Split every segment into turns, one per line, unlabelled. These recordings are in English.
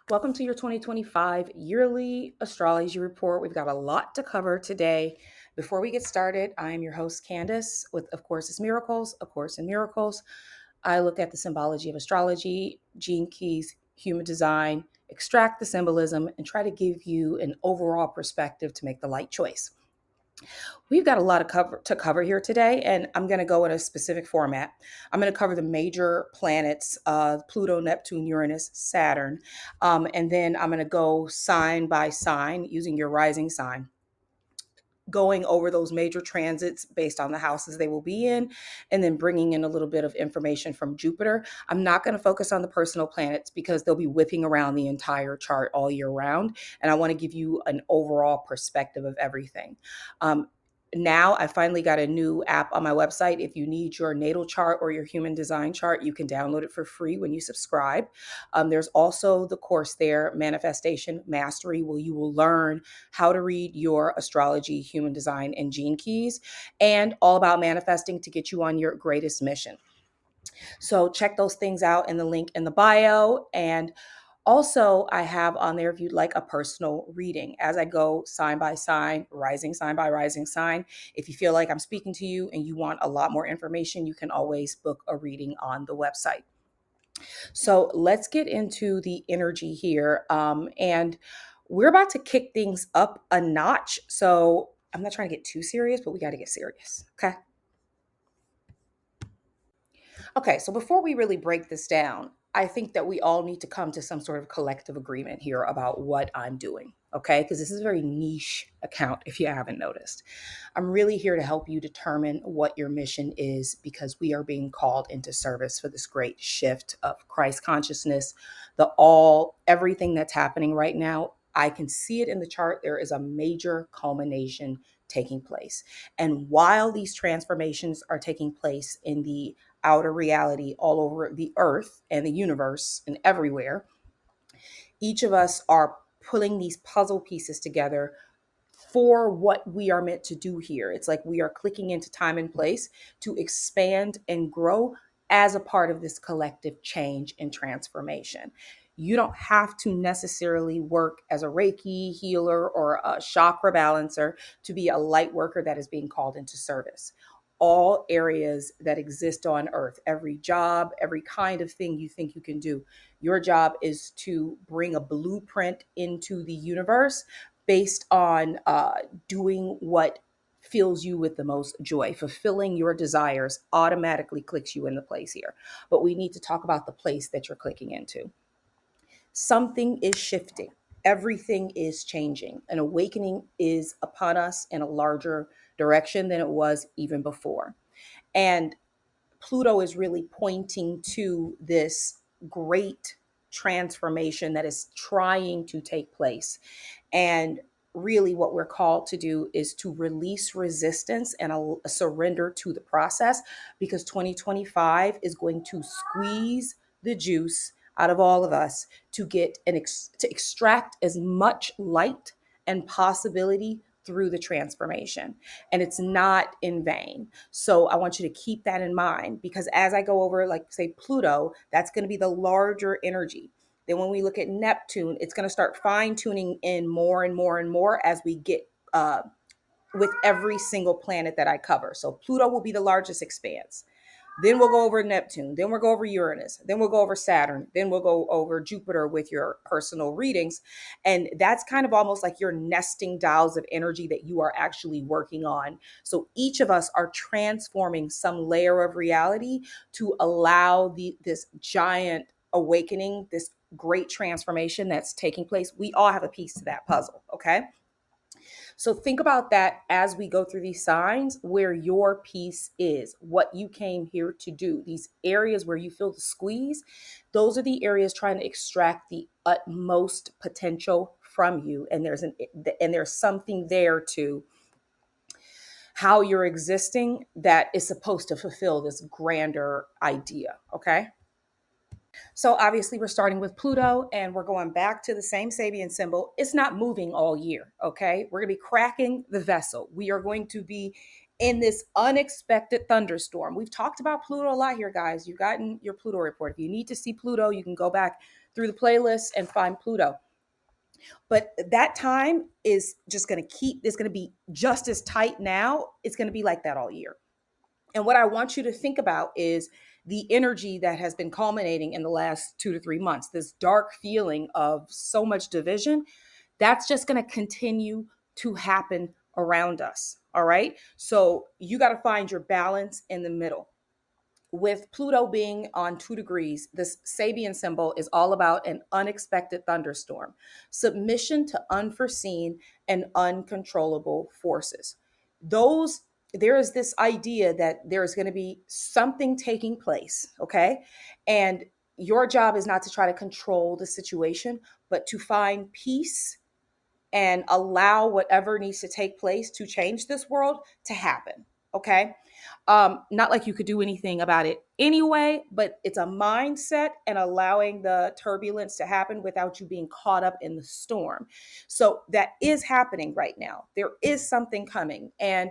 Welcome to your 2025 yearly astrology report. We've got a lot to cover today. Before we get started, I am your host, Candace, with Of Course It's Miracles, A Course in Miracles. I look at the symbology of astrology, gene keys, human design, extract the symbolism, and try to give you an overall perspective to make the right choice. We've got a lot to cover here today, and I'm going to go in a specific format. I'm going to cover the major planets, Pluto, Neptune, Uranus, Saturn, and then I'm going to go sign by sign using your rising sign, going over those major transits based on the houses they will be in, and then bringing in a little bit of information from Jupiter. I'm not going to focus on the personal planets because they'll be whipping around the entire chart all year round. And I want to give you an overall perspective of everything. Now I finally got a new app on my website. If you need your natal chart or your human design chart, you can download it for free when you subscribe. There's also the course there, Manifestation Mastery, where you will learn how to read your astrology, human design, and gene keys, and all about manifesting to get you on your greatest mission. So check those things out in the link in the bio. And also, I have on there if you'd like a personal reading as I go sign by sign, rising sign by rising sign. If you feel like I'm speaking to you and you want a lot more information, you can always book a reading on the website. So let's get into the energy here. And we're about to kick things up a notch. So I'm not trying to get too serious, but we got to get serious. Okay. Okay, so before we really break this down, I think that we all need to come to some sort of collective agreement here about what I'm doing, okay? Because this is a very niche account, if you haven't noticed. I'm really here to help you determine what your mission is because we are being called into service for this great shift of Christ consciousness, everything that's happening right now. I can see it in the chart. There is a major culmination taking place. And while these transformations are taking place in the outer reality all over the earth and the universe and everywhere, each of us are pulling these puzzle pieces together for what we are meant to do here. It's like we are clicking into time and place to expand and grow as a part of this collective change and transformation. You don't have to necessarily work as a Reiki healer or a chakra balancer to be a light worker that is being called into service. All areas that exist on earth, every job, every kind of thing you think you can do, your job is to bring a blueprint into the universe based on doing what fills you with the most joy. Fulfilling your desires automatically clicks you into place here. But we need to talk about the place that you're clicking into. Something is shifting. Everything is changing. An awakening is upon us in a larger direction than it was even before. And Pluto is really pointing to this great transformation that is trying to take place. And really, what we're called to do is to release resistance and a surrender to the process because 2025 is going to squeeze the juice out of all of us to get to extract as much light and possibility through the transformation. And it's not in vain. So I want you to keep that in mind because as I go over, like, say, Pluto, that's going to be the larger energy. Then when we look at Neptune, it's going to start fine tuning in more and more and more as we get with every single planet that I cover. So Pluto will be the largest expanse. Then we'll go over Neptune. Then we'll go over Uranus. Then we'll go over Saturn. Then we'll go over Jupiter with your personal readings. And that's kind of almost like your nesting dolls of energy that you are actually working on. So each of us are transforming some layer of reality to allow this giant awakening, this great transformation that's taking place. We all have a piece to that puzzle, okay? So think about that as we go through these signs, where your piece is, what you came here to do. These areas where you feel the squeeze, those are the areas trying to extract the utmost potential from you. And there's something there to how you're existing that is supposed to fulfill this grander idea. Okay. So obviously we're starting with Pluto and we're going back to the same Sabian symbol. It's not moving all year, okay? We're going to be cracking the vessel. We are going to be in this unexpected thunderstorm. We've talked about Pluto a lot here, guys. You've gotten your Pluto report. If you need to see Pluto, you can go back through the playlist and find Pluto. But that time is just going to it's going to be just as tight now. It's going to be like that all year. And what I want you to think about is the energy that has been culminating in the last 2 to 3 months, this dark feeling of so much division. That's just going to continue to happen around us. All right. So you got to find your balance in the middle. With Pluto being on 2 degrees, this Sabian symbol is all about an unexpected thunderstorm, submission to unforeseen and uncontrollable forces. Those There is this idea that there is going to be something taking place, okay? And your job is not to try to control the situation, but to find peace and allow whatever needs to take place to change this world to happen, okay? Not like you could do anything about it anyway, but it's a mindset and allowing the turbulence to happen without you being caught up in the storm. So that is happening right now. There is something coming, and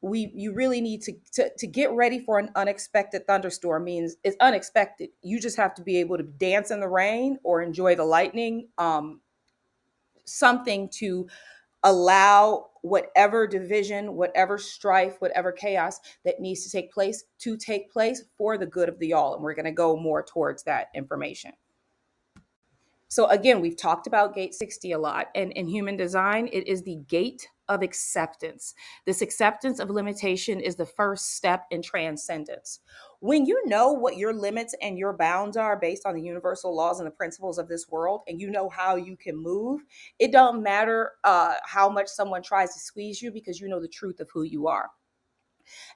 you really need to get ready for an unexpected thunderstorm. Means it's unexpected. You just have to be able to dance in the rain or enjoy the lightning. Something to allow whatever division, whatever strife, whatever chaos that needs to take place for the good of the all. And we're going to go more towards that information. So again, we've talked about gate 60 a lot, and in human design, it is the gate of acceptance. This acceptance of limitation is the first step in transcendence. When you know what your limits and your bounds are based on the universal laws and the principles of this world, and you know how you can move, it don't matter how much someone tries to squeeze you, because you know the truth of who you are.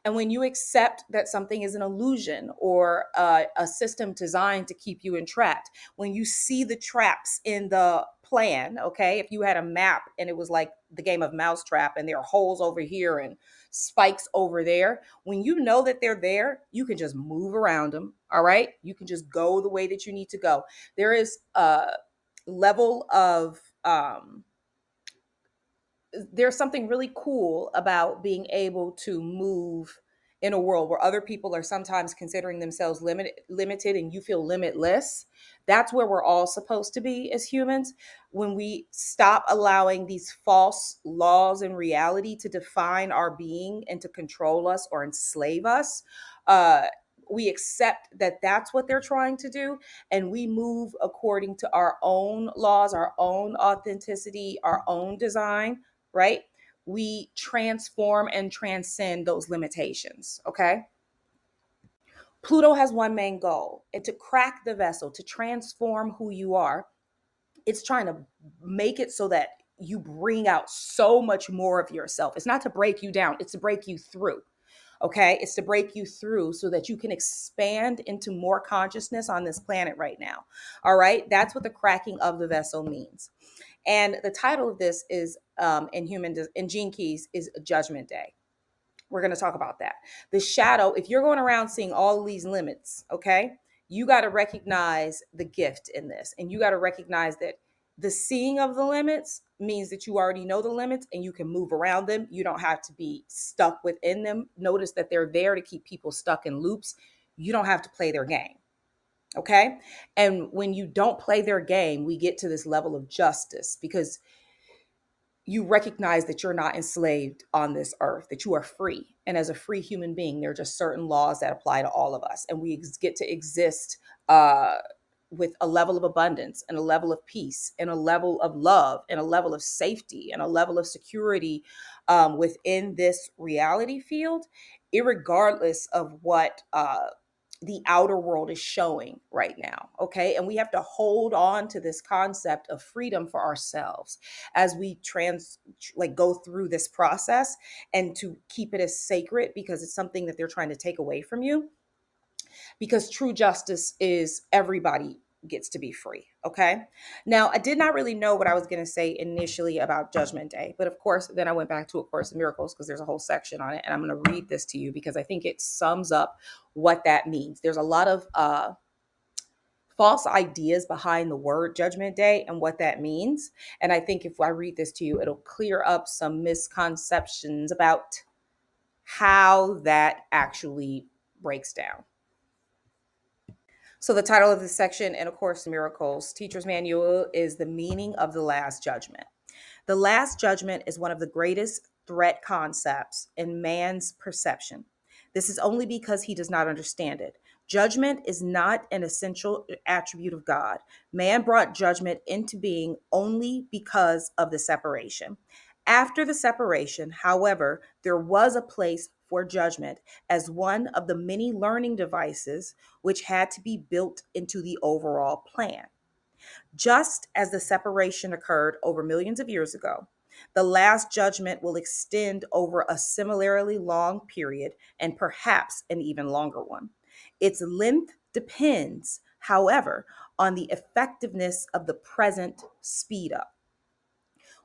And when you accept that something is an illusion or a system designed to keep you entrapped, when you see the traps in the plan, okay, if you had a map and it was like the game of Mousetrap and there are holes over here and spikes over there, when you know that they're there, you can just move around them. All right. You can just go the way that you need to go. There is a level of, there's something really cool about being able to move in a world where other people are sometimes considering themselves limited and you feel limitless. That's where we're all supposed to be as humans. When we stop allowing these false laws and reality to define our being and to control us or enslave us, uh, we accept that that's what they're trying to do, and we move according to our own laws, our own authenticity, our own design, right? We transform and transcend those limitations, okay? Pluto has one main goal, and to crack the vessel, to transform who you are. It's trying to make it so that you bring out so much more of yourself. It's not to break you down, it's to break you through. Okay, it's to break you through so that you can expand into more consciousness on this planet right now. All right, that's what the cracking of the vessel means. And the title of this is in Gene Keys is Judgment Day. We're going to talk about that. The shadow, if you're going around seeing all these limits, okay, you got to recognize the gift in this. And you got to recognize that the seeing of the limits means that you already know the limits and you can move around them. You don't have to be stuck within them. Notice that they're there to keep people stuck in loops. You don't have to play their game. Okay. And when you don't play their game, we get to this level of justice because you recognize that you're not enslaved on this earth, that you are free. And as a free human being, there are just certain laws that apply to all of us. And we get to exist uh, with a level of abundance and a level of peace and a level of love and a level of safety and a level of security within this reality field, irregardless of what the outer world is showing right now. Okay. And we have to hold on to this concept of freedom for ourselves as we go through this process, and to keep it as sacred because it's something that they're trying to take away from you, because true justice is everybody gets to be free. Okay. Now, I did not really know what I was going to say initially about Judgment Day, but of course, then I went back to A Course in Miracles because there's a whole section on it. And I'm going to read this to you because I think it sums up what that means. There's a lot of false ideas behind the word Judgment Day and what that means. And I think if I read this to you, it'll clear up some misconceptions about how that actually breaks down. So the title of this section in A Course in Miracles Teacher's Manual is The Meaning of the Last Judgment. The Last Judgment is one of the greatest threat concepts in man's perception. This is only because he does not understand it. Judgment is not an essential attribute of God. Man brought judgment into being only because of the separation. After the separation, however, there was a place for judgment as one of the many learning devices which had to be built into the overall plan. Just as the separation occurred over millions of years ago, the last judgment will extend over a similarly long period and perhaps an even longer one. Its length depends, however, on the effectiveness of the present speed up.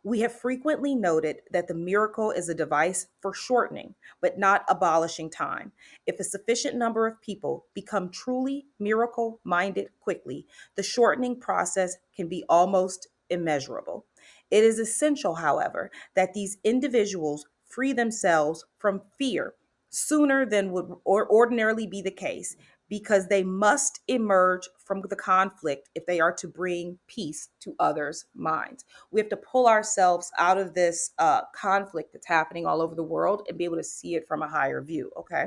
We have frequently noted that the miracle is a device for shortening, but not abolishing time. If a sufficient number of people become truly miracle minded quickly, the shortening process can be almost immeasurable. It is essential, however, that these individuals free themselves from fear sooner than would ordinarily be the case, because they must emerge from the conflict if they are to bring peace to others' minds. We have to pull ourselves out of this conflict that's happening all over the world and be able to see it from a higher view. Okay.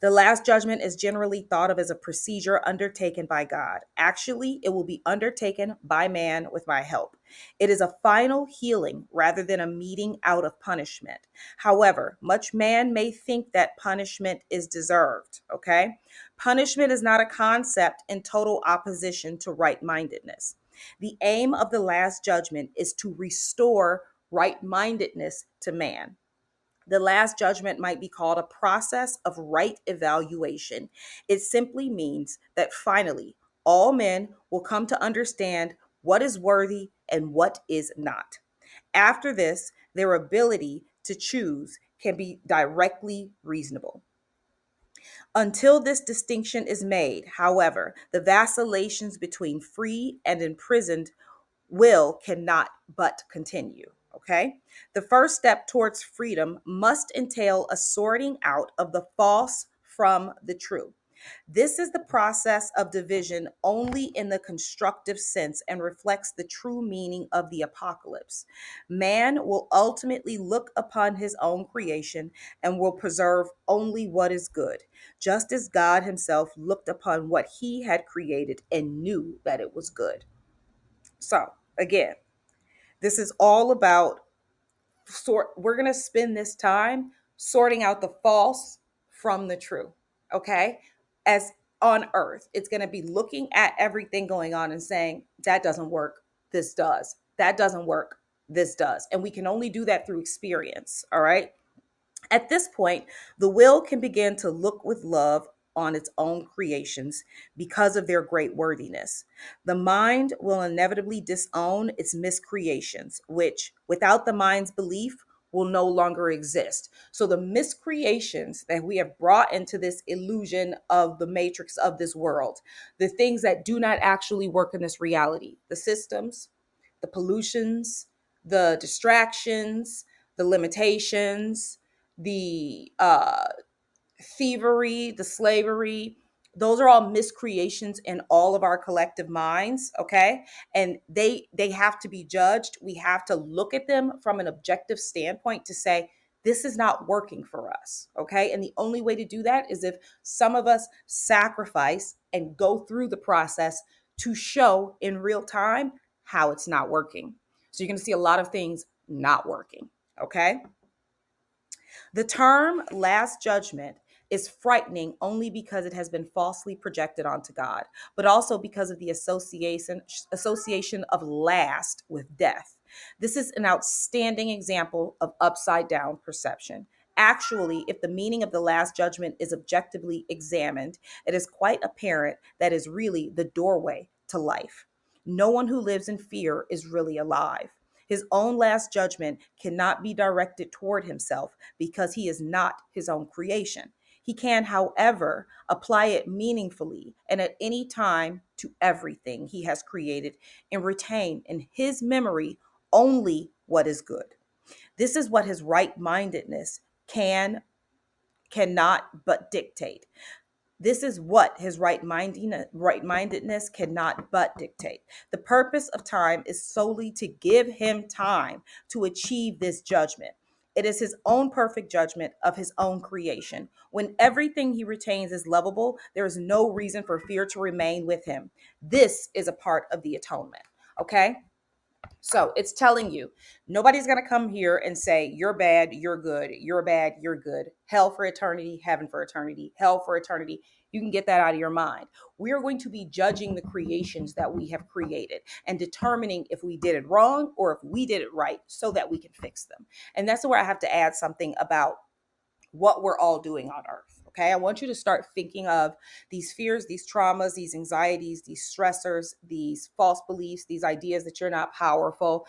The last judgment is generally thought of as a procedure undertaken by God. Actually, it will be undertaken by man with my help. It is a final healing rather than a meting out of punishment. However, much man may think that punishment is deserved. Okay. Punishment is not a concept in total opposition to right mindedness. The aim of the last judgment is to restore right mindedness to man. The last judgment might be called a process of right evaluation. It simply means that finally, all men will come to understand what is worthy and what is not. After this, their ability to choose can be directly reasonable. Until this distinction is made, however, the vacillations between free and imprisoned will cannot but continue. Okay. The first step towards freedom must entail a sorting out of the false from the true. This is the process of division only in the constructive sense and reflects the true meaning of the apocalypse. Man will ultimately look upon his own creation and will preserve only what is good, just as God himself looked upon what he had created and knew that it was good. So, again, this is all about we're going to spend this time sorting out the false from the true. Okay? As on earth, it's going to be looking at everything going on and saying, that doesn't work. This does. That doesn't work. This does. And we can only do that through experience. All right? At this point, the will can begin to look with love on its own creations because of their great worthiness. The mind will inevitably disown its miscreations, which, without the mind's belief, will no longer exist. So the miscreations that we have brought into this illusion of the matrix of this world, the things that do not actually work in this reality, the systems, the pollutions, the distractions, the limitations, the thievery, the slavery, those are all miscreations in all of our collective minds. Okay. And they have to be judged. We have to look at them from an objective standpoint to say, this is not working for us. Okay. And the only way to do that is if some of us sacrifice and go through the process to show in real time how it's not working. So you're going to see a lot of things not working. Okay. The term last judgment is frightening only because it has been falsely projected onto God, but also because of the association of last with death. This is an outstanding example of upside down perception. Actually, if the meaning of the last judgment is objectively examined, it is quite apparent that is really the doorway to life. No one who lives in fear is really alive. His own last judgment cannot be directed toward himself because he is not his own creation. He can, however, apply it meaningfully and at any time to everything he has created and retain in his memory only what is good. This is what his right mindedness cannot but dictate. This is what his right-mindedness cannot but dictate. The purpose of time is solely to give him time to achieve this judgment. It is his own perfect judgment of his own creation. When everything he retains is lovable, there is no reason for fear to remain with him. This is a part of the atonement. Okay? So it's telling you nobody's going to come here and say, you're bad, you're good, you're bad, you're good. Hell for eternity, heaven for eternity, hell for eternity. You can get that out of your mind. We are going to be judging the creations that we have created and determining if we did it wrong or if we did it right so that we can fix them. And that's where I have to add something about what we're all doing on earth. Okay. I want you to start thinking of these fears, these traumas, these anxieties, these stressors, these false beliefs, these ideas that you're not powerful,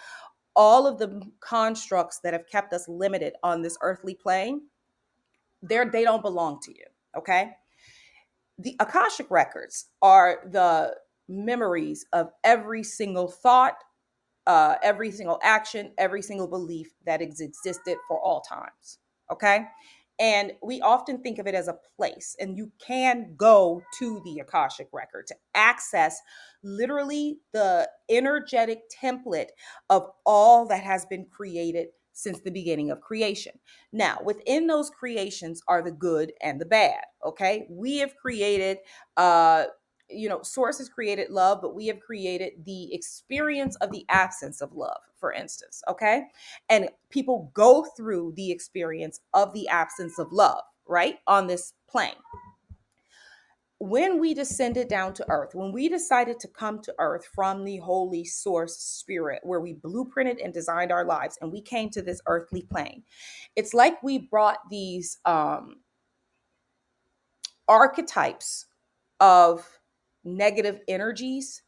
all of the constructs that have kept us limited on this earthly plane. They don't belong to you. Okay. The Akashic records are the memories of every single thought, every single action, every single belief that has existed for all times. Okay. And we often think of it as a place, and you can go to the Akashic record to access literally the energetic template of all that has been created since the beginning of creation. Now, within those creations are the good and the bad. Okay. We have created, source has created love, but we have created the experience of the absence of love, for instance. Okay. And people go through the experience of the absence of love, right, on this plane. When we descended down to earth, when we decided to come to earth from the holy source spirit, where we blueprinted and designed our lives, and we came to this earthly plane, it's like we brought these archetypes of negative energies.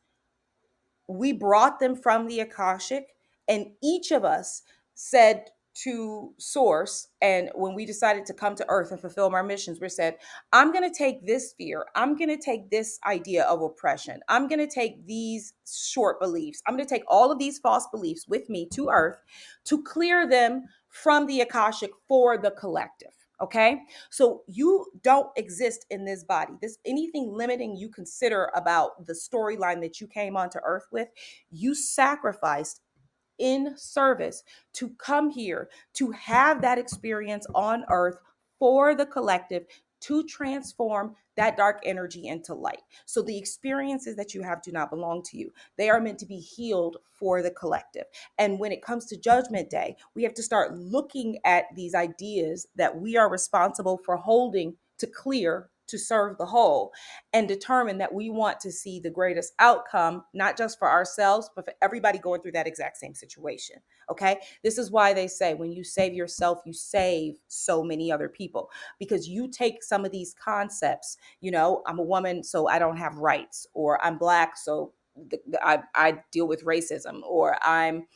We brought them from the Akashic, and each of us said to source, and when we decided to come to earth and fulfill our missions, we said, I'm going to take this fear, I'm going to take this idea of oppression, I'm going to take these short beliefs, I'm going to take all of these false beliefs with me to earth to clear them from the Akashic for the collective. Okay. So you don't exist in this body. This anything limiting you consider about the storyline that you came onto earth with, you sacrificed in service to come here to have that experience on earth for the collective, to transform that dark energy into light. So the experiences that you have do not belong to you. They are meant to be healed for the collective. And when it comes to Judgment Day, we have to start looking at these ideas that we are responsible for holding to clear to serve the whole, and determine that we want to see the greatest outcome, not just for ourselves, but for everybody going through that exact same situation. Okay. This is why they say when you save yourself, you save so many other people, because you take some of these concepts, I'm a woman, so I don't have rights, or I'm Black, so I deal with racism, or I'm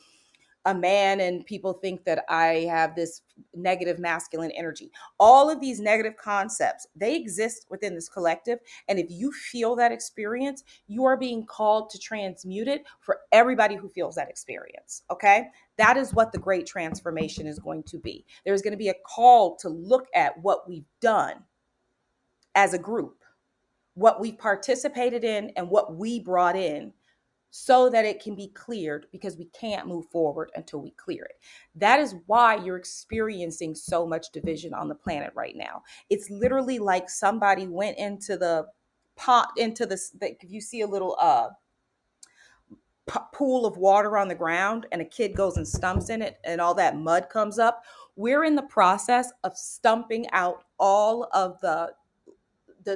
a man and people think that I have this negative masculine energy. All of these negative concepts, they exist within this collective. And if you feel that experience, you are being called to transmute it for everybody who feels that experience. Okay. That is what the great transformation is going to be. There's going to be a call to look at what we've done as a group, what we participated in and what we brought in, so that it can be cleared, because we can't move forward until we clear it. That is why you're experiencing so much division on the planet right now. It's literally like somebody went into the pot, into this, if you see a little pool of water on the ground and a kid goes and stumps in it and all that mud comes up. We're in the process of stumping out all of the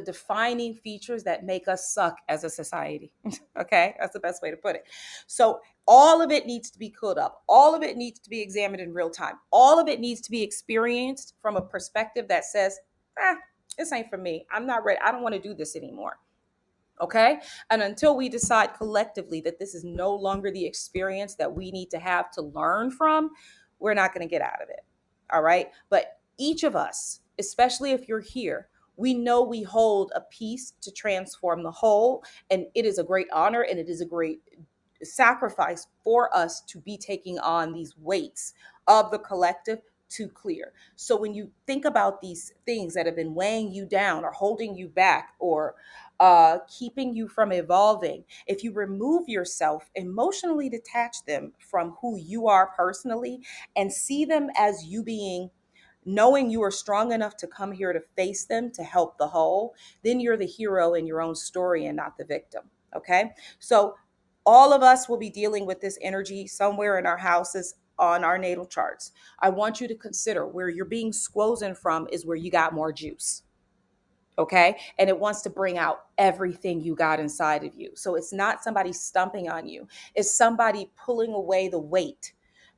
defining features that make us suck as a society. Okay, that's the best way to put it. So all of it needs to be cooled up. All of it needs to be examined in real time. All of it needs to be experienced from a perspective that says, this ain't for me. I'm not ready. I don't want to do this anymore. Okay. And until we decide collectively that this is no longer the experience that we need to have to learn from, we're not going to get out of it. All right. But each of us, especially if you're here, we know we hold a piece to transform the whole. And it is a great honor and it is a great sacrifice for us to be taking on these weights of the collective to clear. So when you think about these things that have been weighing you down or holding you back or keeping you from evolving, if you remove yourself, emotionally detach them from who you are personally and see them as you being, knowing you are strong enough to come here to face them to help the whole, then you're the hero in your own story and not the victim. Okay. So all of us will be dealing with this energy somewhere in our houses on our natal charts. I want you to consider where you're being squozen from is where you got more juice. Okay. And it wants to bring out everything you got inside of you. So it's not somebody stumping on you, it's somebody pulling away the weight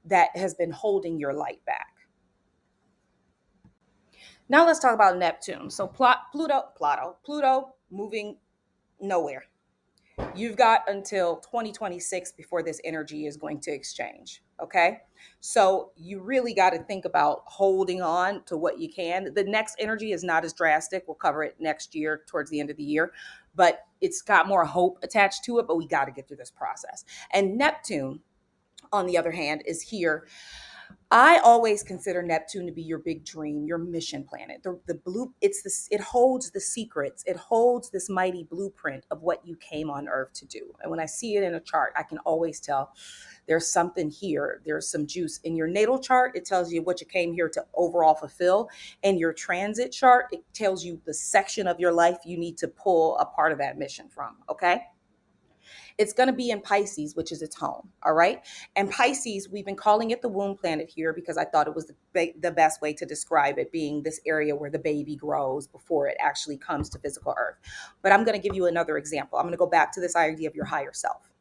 that has been holding your light back. Now let's talk about Neptune. So Pluto moving nowhere. You've got until 2026 before this energy is going to exchange. Okay. So you really got to think about holding on to what you can. The next energy is not as drastic. We'll cover it next year towards the end of the year, but it's got more hope attached to it. But we got to get through this process. And Neptune, on the other hand, is here. I always consider Neptune to be your big dream, your mission planet. The blue, it's this, it holds the secrets. It holds this mighty blueprint of what you came on Earth to do. And when I see it in a chart, I can always tell there's something here. There's some juice in your natal chart. It tells you what you came here to overall fulfill. In your transit chart, it tells you the section of your life you need to pull a part of that mission from. Okay. It's going to be in Pisces, which is its home. All right. And Pisces, we've been calling it the womb planet here because I thought it was the best way to describe it, being this area where the baby grows before it actually comes to physical Earth. But I'm going to give you another example. I'm going to go back to this idea of your higher self.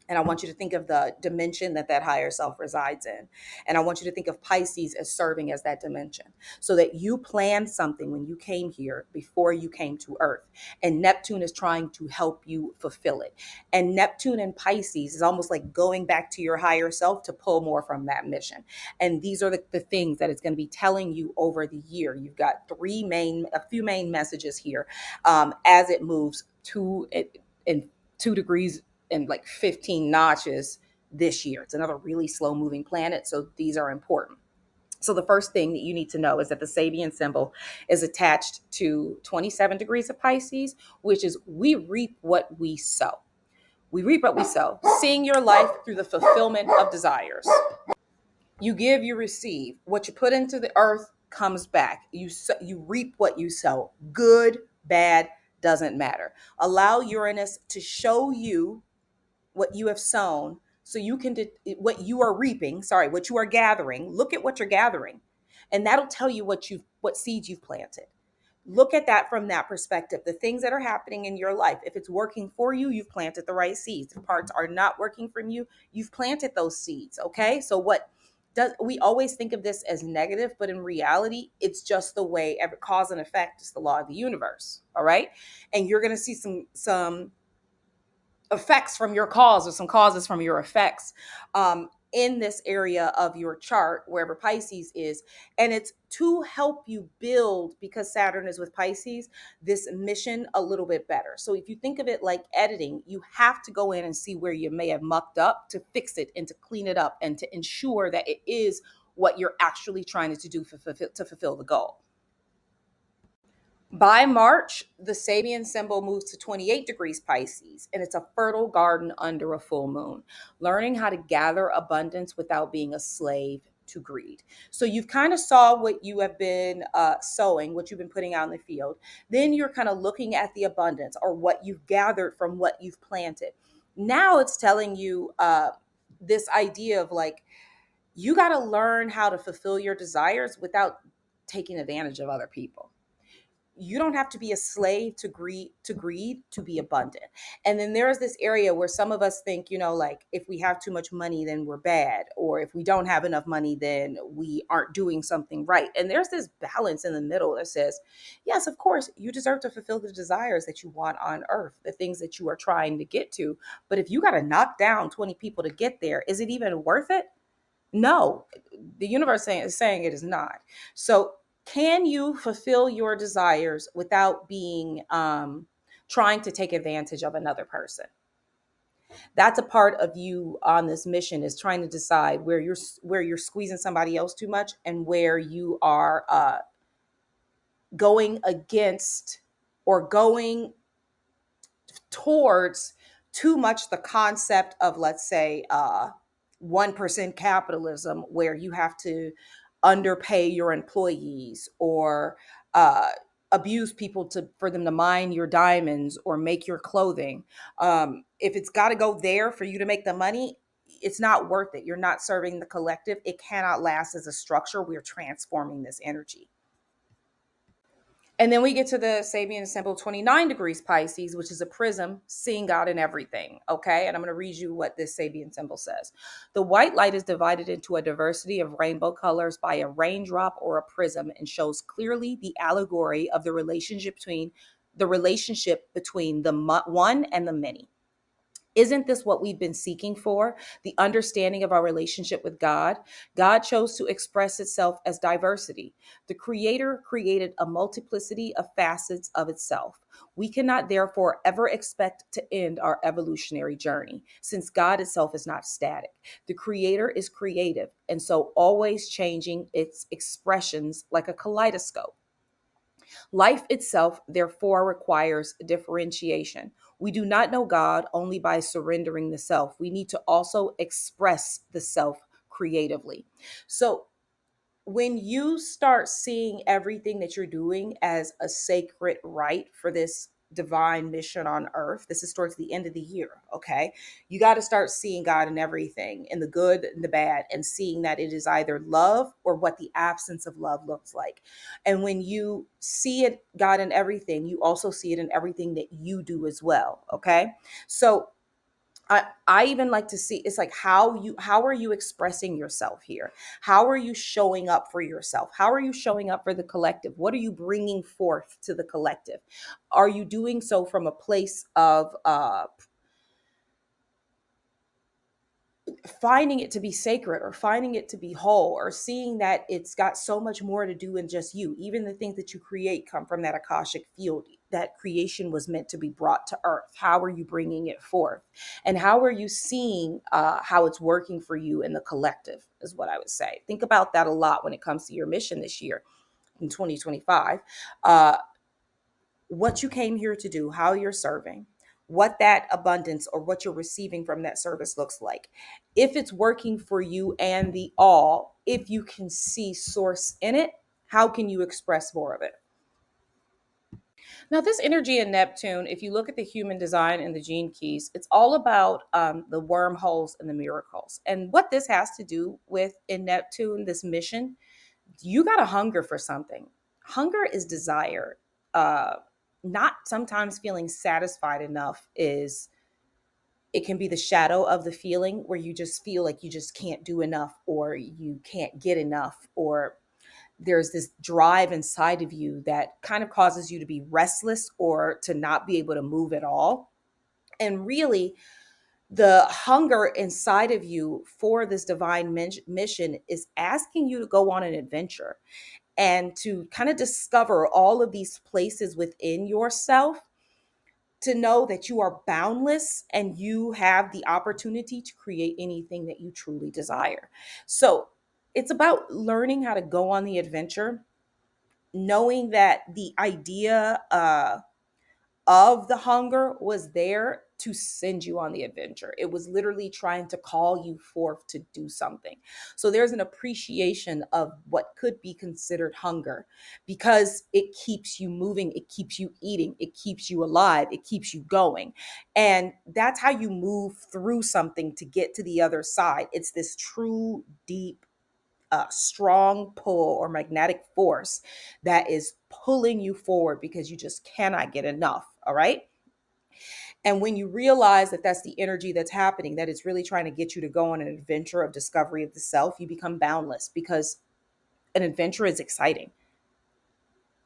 And I want you to think of the dimension that that higher self resides in. And I want you to think of Pisces as serving as that dimension so that you planned something when you came here before you came to Earth. And Neptune is trying to help you fulfill it. And Neptune and Pisces is almost like going back to your higher self to pull more from that mission. And these are the things that it's going to be telling you over the year. You've got a few main messages here as it moves in 2 degrees and like 15 notches this year. It's another really slow moving planet. So these are important. So the first thing that you need to know is that the Sabian symbol is attached to 27 degrees of Pisces, which is we reap what we sow. We reap what we sow, seeing your life through the fulfillment of desires. You give, you receive. What you put into the earth comes back. You reap what you sow. Good, bad, doesn't matter. Allow Uranus to show you what you have sown so you can what you are reaping, what you are gathering. Look at what you're gathering, and that'll tell you what seeds you've planted. Look at that from that perspective. The things that are happening in your life, if it's working for you, you've planted the right seeds. If parts are not working for you, you've planted those seeds. Okay. So we always think of this as negative, but in reality, it's just the way every cause and effect is the law of the universe. All right. And you're going to see some effects from your cause or some causes from your effects in this area of your chart, wherever Pisces is. And it's to help you build, because Saturn is with Pisces, this mission a little bit better. So if you think of it like editing, you have to go in and see where you may have mucked up to fix it and to clean it up and to ensure that it is what you're actually trying to do to fulfill the goal. By March, the Sabian symbol moves to 28 degrees Pisces, and it's a fertile garden under a full moon, learning how to gather abundance without being a slave to greed. So you've kind of saw what you have been sowing, what you've been putting out in the field. Then you're kind of looking at the abundance or what you've gathered from what you've planted. Now it's telling you this idea of like, you got to learn how to fulfill your desires without taking advantage of other people. You don't have to be a slave to greed to be abundant. And then there's this area where some of us think, like if we have too much money, then we're bad. Or if we don't have enough money, then we aren't doing something right. And there's this balance in the middle that says, yes, of course, you deserve to fulfill the desires that you want on earth, the things that you are trying to get to. But if you got to knock down 20 people to get there, is it even worth it? No, the universe is saying it is not. So can you fulfill your desires without being trying to take advantage of another person? That's a part of you on this mission, is trying to decide where you're squeezing somebody else too much, and where you are going against or going towards too much the concept of, let's say, 1% capitalism, where you have to underpay your employees, or uh, abuse people to for them to mine your diamonds or make your clothing. If it's got to go there for you to make the money, it's not worth it. You're not serving the collective. It cannot last as a structure. We're transforming this energy. And then we get to the Sabian symbol 29 degrees Pisces, which is a prism, seeing God in everything. Okay. And I'm going to read you what this Sabian symbol says. The white light is divided into a diversity of rainbow colors by a raindrop or a prism, and shows clearly the allegory of the relationship between the one and the many. Isn't this what we've been seeking for? The understanding of our relationship with God. God chose to express itself as diversity. The Creator created a multiplicity of facets of itself. We cannot therefore ever expect to end our evolutionary journey, since God itself is not static. The Creator is creative, and so always changing its expressions like a kaleidoscope. Life itself, therefore, requires differentiation. We do not know God only by surrendering the self. We need to also express the self creatively. So, when you start seeing everything that you're doing as a sacred right for this divine mission on earth, this is towards the end of the year, okay? You got to start seeing God in everything, in the good and the bad, and seeing that it is either love or what the absence of love looks like. And when you see it, God in everything, you also see it in everything that you do as well, okay? So I even like to see, it's like, how are you expressing yourself here? How are you showing up for yourself? How are you showing up for the collective? What are you bringing forth to the collective? Are you doing so from a place of finding it to be sacred, or finding it to be whole, or seeing that it's got so much more to do than just you? Even the things that you create come from that Akashic field. That creation was meant to be brought to earth. How are you bringing it forth? And how are you seeing how it's working for you in the collective, is what I would say. Think about that a lot when it comes to your mission this year in 2025. Uh, what you came here to do, how you're serving, what that abundance or what you're receiving from that service looks like. If it's working for you and the all, if you can see source in it, how can you express more of it? Now, this energy in Neptune, if you look at the human design and the gene keys, it's all about the wormholes and the miracles. And what this has to do with in Neptune, this mission, you got to hunger for something. Hunger is desire. Uh, Not sometimes feeling satisfied enough is, it can be the shadow of the feeling where you just feel like you just can't do enough, or you can't get enough, or there's this drive inside of you that kind of causes you to be restless or to not be able to move at all. And really, the hunger inside of you for this divine mission is asking you to go on an adventure, and to kind of discover all of these places within yourself, to know that you are boundless and you have the opportunity to create anything that you truly desire. So it's about learning how to go on the adventure, knowing that the idea of the hunger was there to send you on the adventure. It was literally trying to call you forth to do something. So there's an appreciation of what could be considered hunger, because it keeps you moving, it keeps you eating, it keeps you alive, it keeps you going. And that's how you move through something to get to the other side. It's this true, deep, strong pull or magnetic force that is pulling you forward, because you just cannot get enough. All right. And when you realize that that's the energy that's happening, that it's really trying to get you to go on an adventure of discovery of the self, you become boundless, because an adventure is exciting.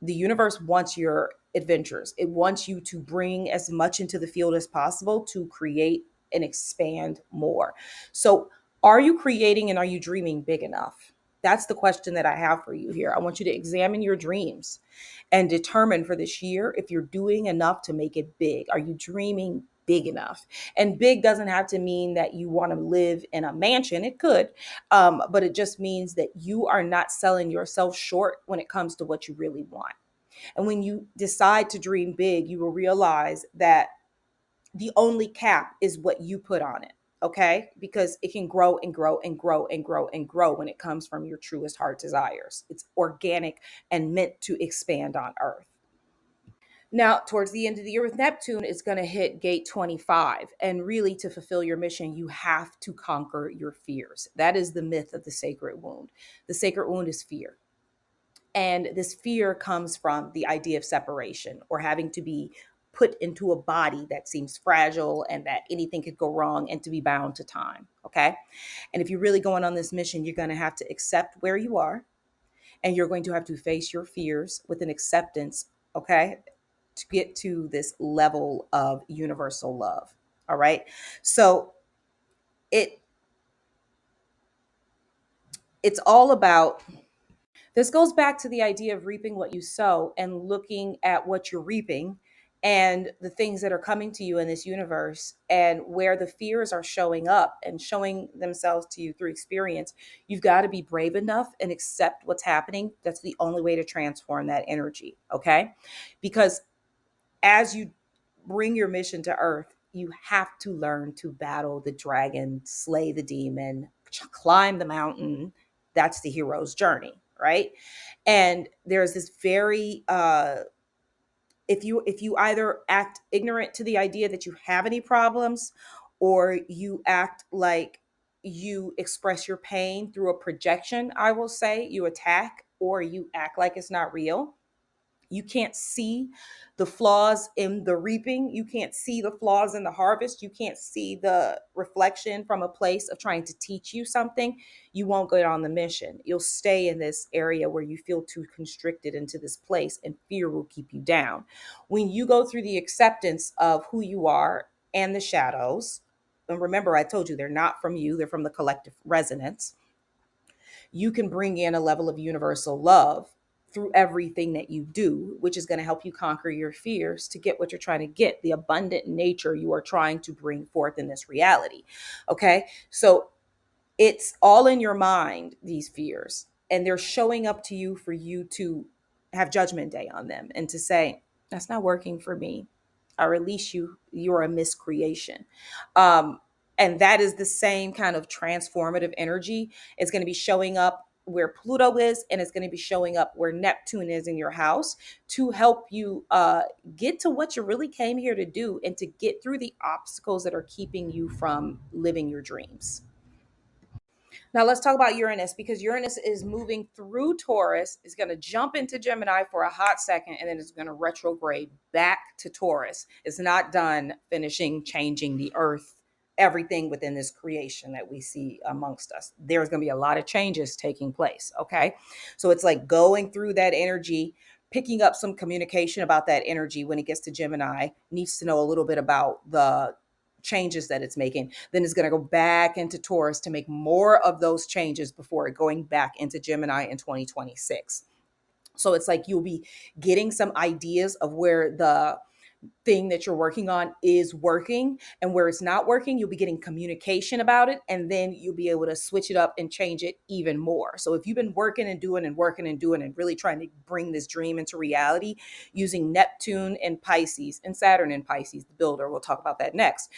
The universe wants your adventures. It wants you to bring as much into the field as possible to create and expand more. So, are you creating and are you dreaming big enough? That's the question that I have for you here. I want you to examine your dreams and determine for this year if you're doing enough to make it big. Are you dreaming big enough. And big doesn't have to mean that you want to live in a mansion. It could, but it just means that you are not selling yourself short when it comes to what you really want. And when you decide to dream big, you will realize that the only cap is what you put on it. Okay, because it can grow and grow and grow and grow and grow when it comes from your truest heart desires. It's organic and meant to expand on earth. Now, towards the end of the year with Neptune, it's going to hit gate 25. And really, to fulfill your mission, you have to conquer your fears. That is the myth of the sacred wound. The sacred wound is fear. And this fear comes from the idea of separation or having to be put into a body that seems fragile and that anything could go wrong and to be bound to time. Okay. And if you're really going on this mission, you're going to have to accept where you are and you're going to have to face your fears with an acceptance. Okay, to get to this level of universal love. All right. So it it's all about, this goes back to the idea of reaping what you sow and looking at what you're reaping and the things that are coming to you in this universe and where the fears are showing up and showing themselves to you through experience. You've got to be brave enough and accept what's happening. That's the only way to transform that energy. Okay. Because as you bring your mission to earth, you have to learn to battle the dragon, slay the demon, climb the mountain. That's the hero's journey, right? And there's this very if you either act ignorant to the idea that you have any problems, or you act like you express your pain through a projection, I will say, you attack, or you act like it's not real. You can't see the flaws in the reaping. You can't see the flaws in the harvest. You can't see the reflection from a place of trying to teach you something. You won't go on the mission. You'll stay in this area where you feel too constricted into this place, and fear will keep you down. When you go through the acceptance of who you are and the shadows, and remember, I told you they're not from you, they're from the collective resonance, you can bring in a level of universal love through everything that you do, which is going to help you conquer your fears to get what you're trying to get, the abundant nature you are trying to bring forth in this reality. Okay. So it's all in your mind, these fears, and they're showing up to you for you to have judgment day on them and to say, that's not working for me. I release you. You're a miscreation. And that is the same kind of transformative energy. It's going to be showing up where Pluto is, and it's going to be showing up where Neptune is in your house to help you get to what you really came here to do and to get through the obstacles that are keeping you from living your dreams. Now let's talk about Uranus, because Uranus is moving through Taurus. It's going to jump into Gemini for a hot second, and then it's going to retrograde back to Taurus. It's not done finishing changing the earth, everything within this creation that we see amongst us. There's going to be a lot of changes taking place. Okay. So it's like going through that energy, picking up some communication about that energy when it gets to Gemini, needs to know a little bit about the changes that it's making. Then it's going to go back into Taurus to make more of those changes before going back into Gemini in 2026. So it's like you'll be getting some ideas of where the thing that you're working on is working, and where it's not working, you'll be getting communication about it, and then you'll be able to switch it up and change it even more. So if you've been working and doing and working and doing and really trying to bring this dream into reality using Neptune and Pisces and Saturn and Pisces, the builder, we'll talk about that next.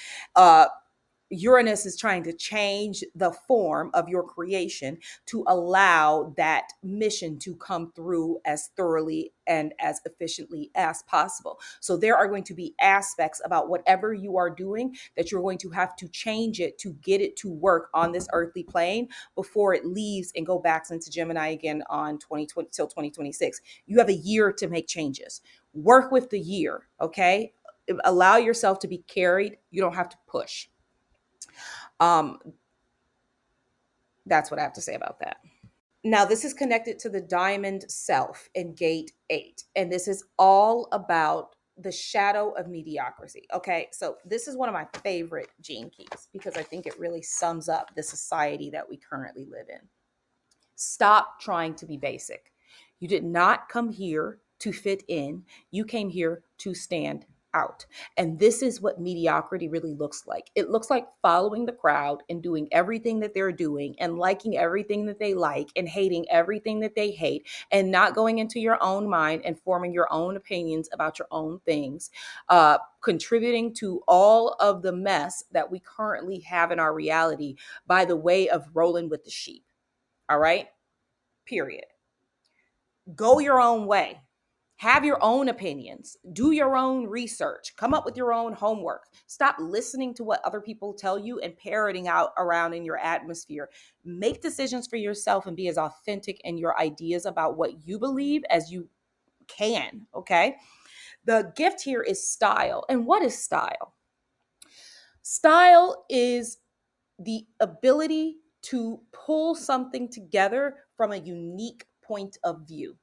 Uranus is trying to change the form of your creation to allow that mission to come through as thoroughly and as efficiently as possible. So there are going to be aspects about whatever you are doing that you're going to have to change it to get it to work on this earthly plane before it leaves and go back into Gemini again on 2020 till 2026. You have a year to make changes. Work with the year, okay? Allow yourself to be carried. You don't have to push. Um, that's what I have to say about that. Now, this is connected to the diamond self in gate 8. And this is all about the shadow of mediocrity. Okay. So, this is one of my favorite gene keys because I think it really sums up the society that we currently live in. Stop trying to be basic. You did not come here to fit in, you came here to stand out. And this is what mediocrity really looks like. It looks like following the crowd and doing everything that they're doing and liking everything that they like and hating everything that they hate and not going into your own mind and forming your own opinions about your own things, contributing to all of the mess that we currently have in our reality by the way of rolling with the sheep. All right? Period. Go your own way. Have your own opinions. Do your own research. Come up with your own homework. Stop listening to what other people tell you and parroting out around in your atmosphere. Make decisions for yourself and be as authentic in your ideas about what you believe as you can, okay? The gift here is style. And what is style? Style is the ability to pull something together from a unique point of view.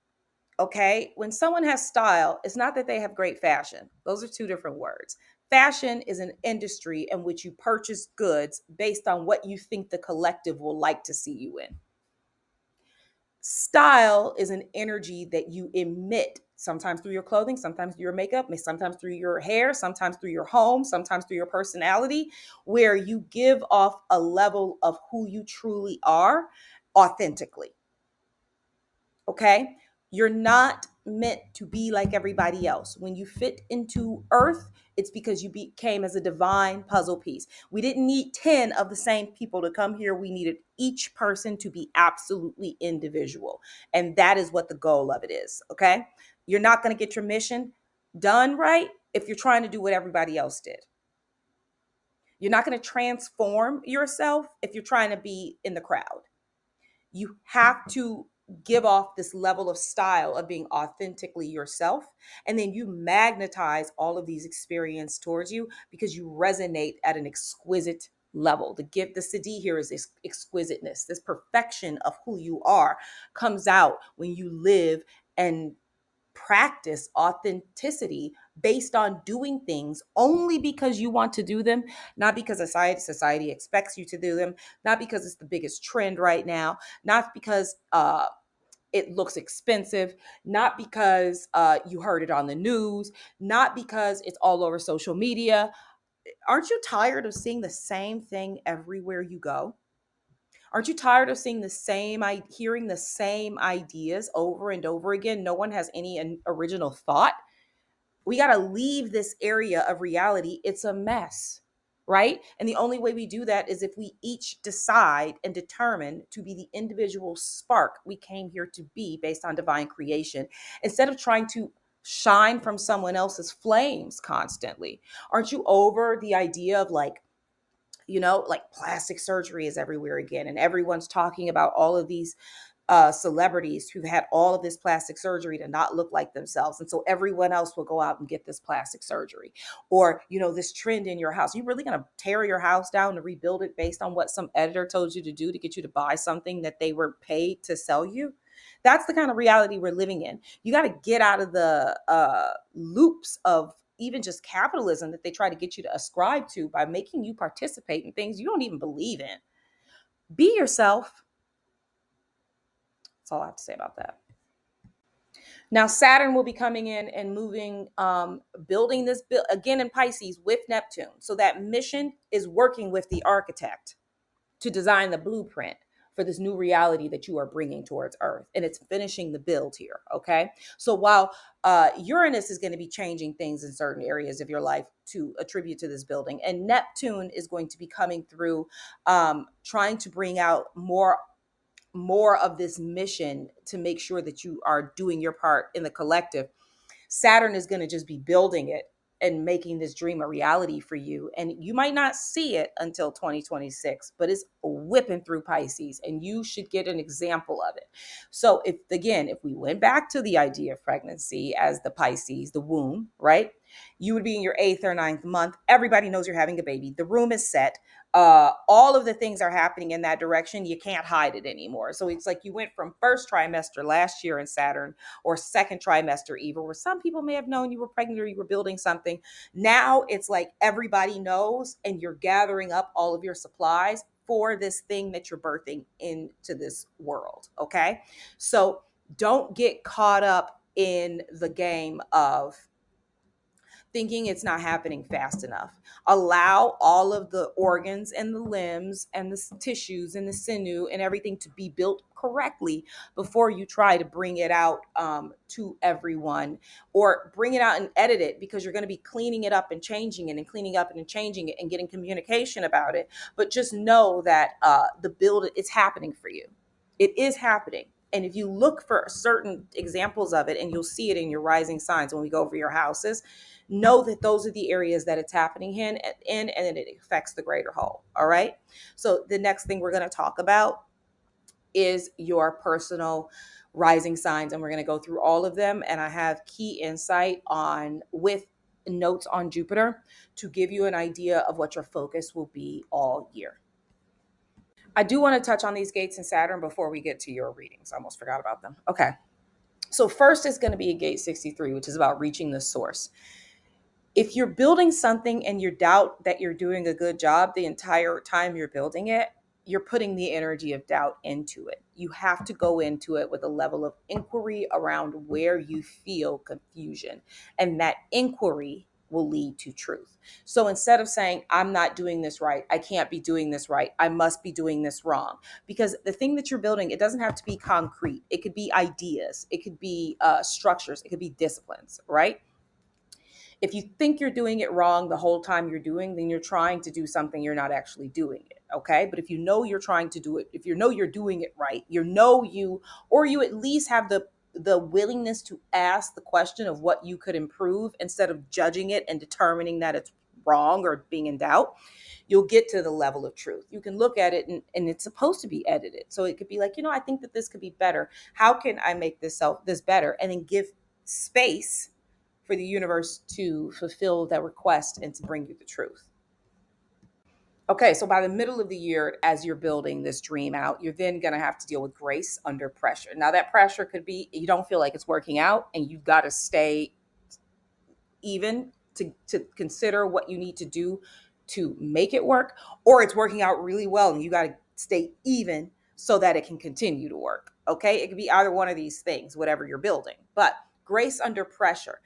Okay, when someone has style, it's not that they have great fashion. Those are two different words. Fashion is an industry in which you purchase goods based on what you think the collective will like to see you in. Style is an energy that you emit, sometimes through your clothing, sometimes through your makeup, sometimes through your hair, sometimes through your home, sometimes through your personality, where you give off a level of who you truly are authentically. Okay? You're not meant to be like everybody else. When you fit into Earth, it's because you came as a divine puzzle piece. We didn't need 10 of the same people to come here. We needed each person to be absolutely individual. And that is what the goal of it is. Okay? You're not going to get your mission done right if you're trying to do what everybody else did. You're not going to transform yourself if you're trying to be in the crowd. You have to give off this level of style of being authentically yourself. And then you magnetize all of these experiences towards you because you resonate at an exquisite level. The gift, the city here is this exquisiteness, this perfection of who you are comes out when you live and practice authenticity based on doing things only because you want to do them, not because society expects you to do them, not because it's the biggest trend right now, not because it looks expensive, not because you heard it on the news, not because it's all over social media. Aren't you tired of seeing the same thing everywhere you go? Aren't you tired of seeing hearing the same ideas over and over again? No one has any original thought. We got to leave this area of reality. It's a mess, right? And the only way we do that is if we each decide and determine to be the individual spark we came here to be based on divine creation, instead of trying to shine from someone else's flames constantly. Aren't you over the idea of like plastic surgery is everywhere again, and everyone's talking about all of these celebrities who've had all of this plastic surgery to not look like themselves, and so everyone else will go out and get this plastic surgery, or this trend in your house. You really going to tear your house down to rebuild it based on what some editor told you to do to get you to buy something that they were paid to sell you? That's the kind of reality we're living in. You got to get out of the loops of even just capitalism that they try to get you to ascribe to by making you participate in things you don't even believe in. Be yourself. That's all I have to say about that. Now, Saturn will be coming in and moving, building this again in Pisces with Neptune. So that mission is working with the architect to design the blueprint for this new reality that you are bringing towards Earth. And it's finishing the build here, okay? So while Uranus is going to be changing things in certain areas of your life to attribute to this building, and Neptune is going to be coming through, trying to bring out more of this mission to make sure that you are doing your part in the collective. Saturn is going to just be building it and making this dream a reality for you. And you might not see it until 2026, but it's whipping through Pisces, and you should get an example of it. So if we went back to the idea of pregnancy as the Pisces, the womb, right? You would be in your 8th or 9th month. Everybody knows you're having a baby. The room is set. All of the things are happening in that direction. You can't hide it anymore. So it's like you went from first trimester last year in Saturn, or second trimester even, where some people may have known you were pregnant or you were building something. Now it's like everybody knows, and you're gathering up all of your supplies for this thing that you're birthing into this world. Okay. So don't get caught up in the game of thinking it's not happening fast enough. Allow all of the organs and the limbs and the tissues and the sinew and everything to be built correctly before you try to bring it out to everyone, or bring it out and edit it, because you're going to be cleaning it up and changing it and cleaning up and changing it and getting communication about it. But just know that the build, it's happening for you. It is happening. And if you look for certain examples of it, and you'll see it in your rising signs when we go over your houses, know that those are the areas that it's happening in, and it affects the greater whole. All right. So the next thing we're going to talk about is your personal rising signs, and we're going to go through all of them. And I have key insight on with notes on Jupiter to give you an idea of what your focus will be all year. I do want to touch on these gates in Saturn before we get to your readings. I almost forgot about them. Okay. So first is going to be a gate 63, which is about reaching the source. If you're building something and you doubt that you're doing a good job the entire time you're building it, you're putting the energy of doubt into it. You have to go into it with a level of inquiry around where you feel confusion, and that inquiry will lead to truth. So instead of saying, I'm not doing this right, I can't be doing this right, I must be doing this wrong, because the thing that you're building, it doesn't have to be concrete. It could be ideas, it could be structures, it could be disciplines, right? If you think you're doing it wrong the whole time you're doing, then you're trying to do something, you're not actually doing it. Okay. But if you know you're trying to do it, if you know you're doing it right, or you at least have the willingness to ask the question of what you could improve instead of judging it and determining that it's wrong or being in doubt, you'll get to the level of truth. You can look at it, and it's supposed to be edited. So it could be like, I think that this could be better. How can I make this better? And then give space for the universe to fulfill that request and to bring you the truth. Okay, so by the middle of the year, as you're building this dream out, you're then going to have to deal with grace under pressure. Now, that pressure could be you don't feel like it's working out, and you've got to stay even to consider what you need to do to make it work, or it's working out really well and you got to stay even so that it can continue to work. Okay, it could be either one of these things, whatever you're building. But grace under pressure,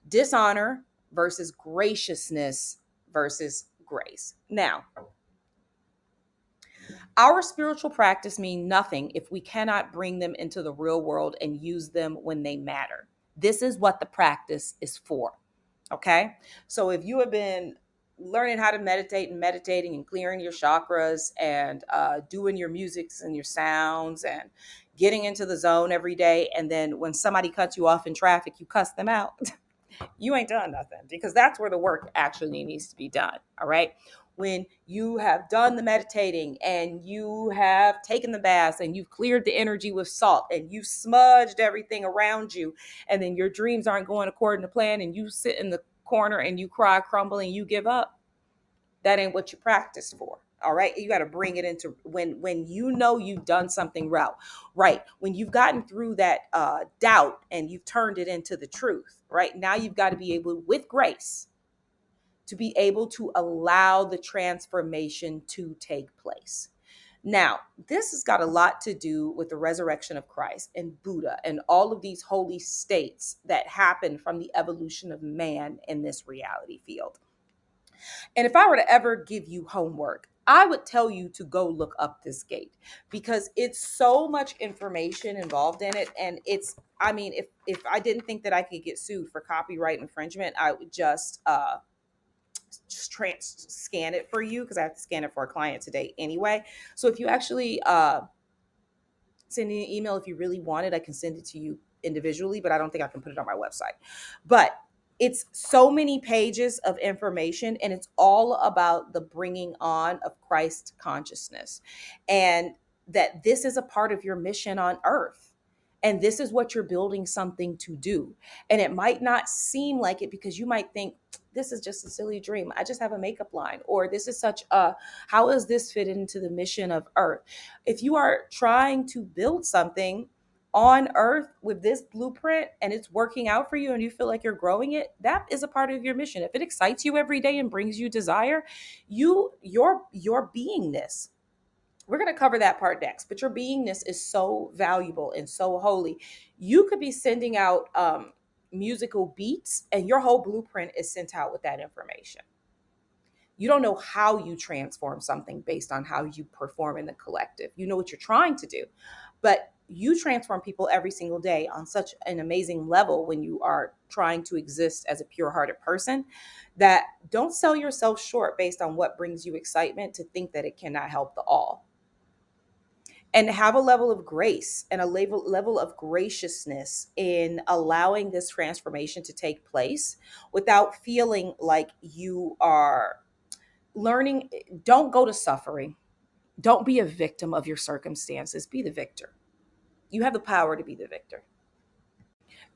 dishonor versus graciousness versus grace. Now, our spiritual practice mean nothing if we cannot bring them into the real world and use them when they matter. This is what the practice is for. Okay. So if you have been learning how to meditate and meditating and clearing your chakras and doing your musics and your sounds and getting into the zone every day, and then when somebody cuts you off in traffic, you cuss them out, you ain't done nothing, because that's where the work actually needs to be done. All right. When you have done the meditating and you have taken the baths and you've cleared the energy with salt and you've smudged everything around you, and then your dreams aren't going according to plan and you sit in the corner and you cry, crumble, and you give up, that ain't what you practice for. All right. You got to bring it into when you know you've done something right. When you've gotten through that doubt and you've turned it into the truth, right? Now you've got to be able, with grace, to be able to allow the transformation to take place. Now, this has got a lot to do with the resurrection of Christ and Buddha and all of these holy states that happen from the evolution of man in this reality field. And if I were to ever give you homework, I would tell you to go look up this gate, because it's so much information involved in it. And if I didn't think that I could get sued for copyright infringement, I would just scan it for you, because I have to scan it for a client today anyway. So if you actually send me an email, if you really want it, I can send it to you individually, but I don't think I can put it on my website. But it's so many pages of information, and it's all about the bringing on of Christ consciousness, and that this is a part of your mission on earth. And this is what you're building something to do. And it might not seem like it, because you might think, this is just a silly dream. I just have a makeup line. Or this is how does this fit into the mission of earth? If you are trying to build something on earth with this blueprint and it's working out for you and you feel like you're growing it, that is a part of your mission. If it excites you every day and brings you desire, your beingness, we're going to cover that part next, but your beingness is so valuable and so holy. You could be sending out musical beats, and your whole blueprint is sent out with that information. You don't know how you transform something based on how you perform in the collective. You know what you're trying to do, but you transform people every single day on such an amazing level when you are trying to exist as a pure-hearted person, that don't sell yourself short based on what brings you excitement to think that it cannot help the all. And have a level of grace and a level of graciousness in allowing this transformation to take place without feeling like you are learning. Don't go to suffering. Don't be a victim of your circumstances. Be the victor. You have the power to be the victor.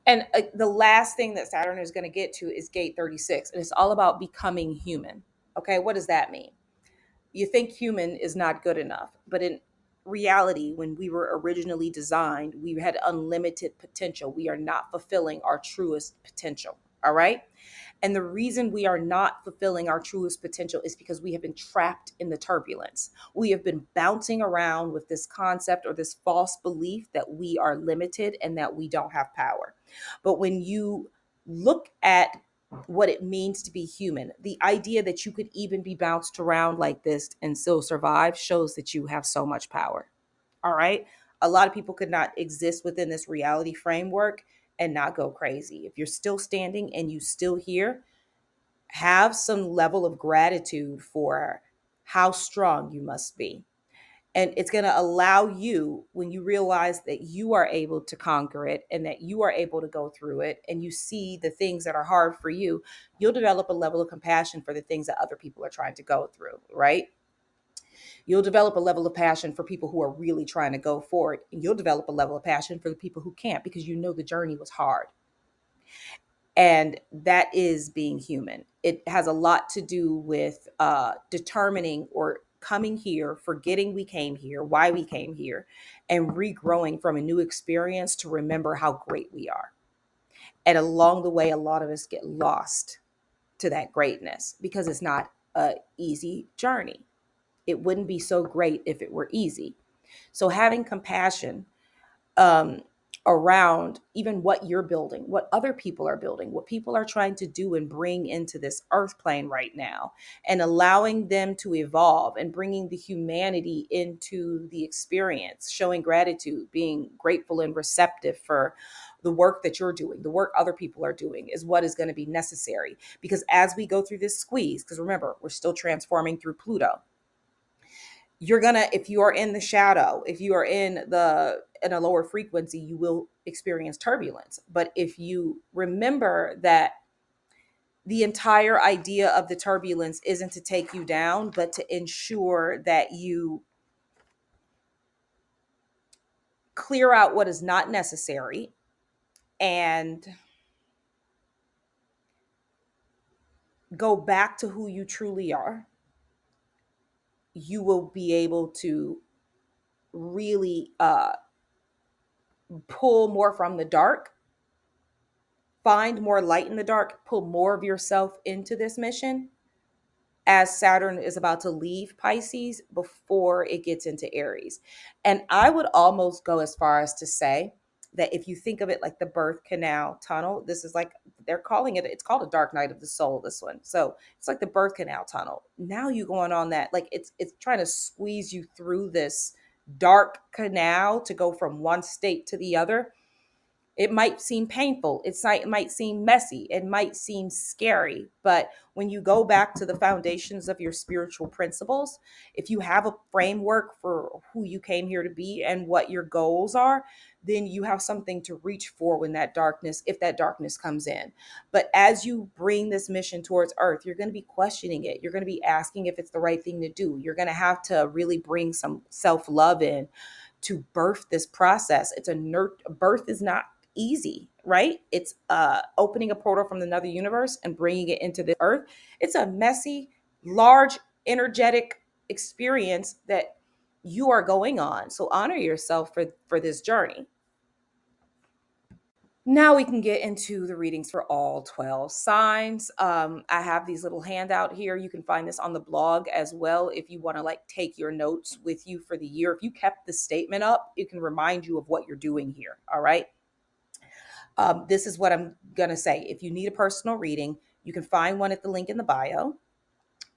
And the last thing that Saturn is going to get to is gate 36. And it's all about becoming human. Okay, what does that mean? You think human is not good enough, but in reality, when we were originally designed, we had unlimited potential. We are not fulfilling our truest potential. All right. And the reason we are not fulfilling our truest potential is because we have been trapped in the turbulence. We have been bouncing around with this concept or this false belief that we are limited and that we don't have power. But when you look at what it means to be human, the idea that you could even be bounced around like this and still survive shows that you have so much power. All right. A lot of people could not exist within this reality framework and not go crazy. If you're still standing and you still here, have some level of gratitude for how strong you must be. And it's going to allow you, when you realize that you are able to conquer it and that you are able to go through it, and you see the things that are hard for you, you'll develop a level of compassion for the things that other people are trying to go through, right? You'll develop a level of passion for people who are really trying to go forward. And you'll develop a level of passion for the people who can't, because you know the journey was hard. And that is being human. It has a lot to do with determining or coming here, forgetting we came here, why we came here, and regrowing from a new experience to remember how great we are. And along the way, a lot of us get lost to that greatness because it's not an easy journey. It wouldn't be so great if it were easy. So having compassion um, around even what you're building, what other people are building, what people are trying to do and bring into this earth plane right now, and allowing them to evolve and bringing the humanity into the experience, showing gratitude, being grateful and receptive for the work that you're doing, the work other people are doing is what is going to be necessary. Because as we go through this squeeze, because remember, we're still transforming through Pluto, you're gonna, if you are in the shadow, if you are in a lower frequency, you will experience turbulence. But if you remember that the entire idea of the turbulence isn't to take you down, but to ensure that you clear out what is not necessary and go back to who you truly are, you will be able to really pull more from the dark, find more light in the dark, pull more of yourself into this mission as Saturn is about to leave Pisces before it gets into Aries. And I would almost go as far as to say that if you think of it like the birth canal tunnel, this is like, they're calling it, it's called a dark night of the soul, this one. So it's like the birth canal tunnel. Now you going on that, like it's trying to squeeze you through this dark canal to go from one state to the other. It might seem painful. It might seem messy. It might seem scary. But when you go back to the foundations of your spiritual principles, if you have a framework for who you came here to be and what your goals are, then you have something to reach for when that darkness, if that darkness comes in. But as you bring this mission towards Earth, you're going to be questioning it. You're going to be asking if it's the right thing to do. You're going to have to really bring some self-love in to birth this process. Birth is not easy, right? It's opening a portal from another universe and bringing it into the earth. It's a messy, large, energetic experience that you are going on. So honor yourself for this journey. Now we can get into the readings for all 12 signs. I have these little handout here. You can find this on the blog as well if you want to like take your notes with you for the year. If you kept the statement up, it can remind you of what you're doing here. All right. This is what I'm going to say. If you need a personal reading, you can find one at the link in the bio.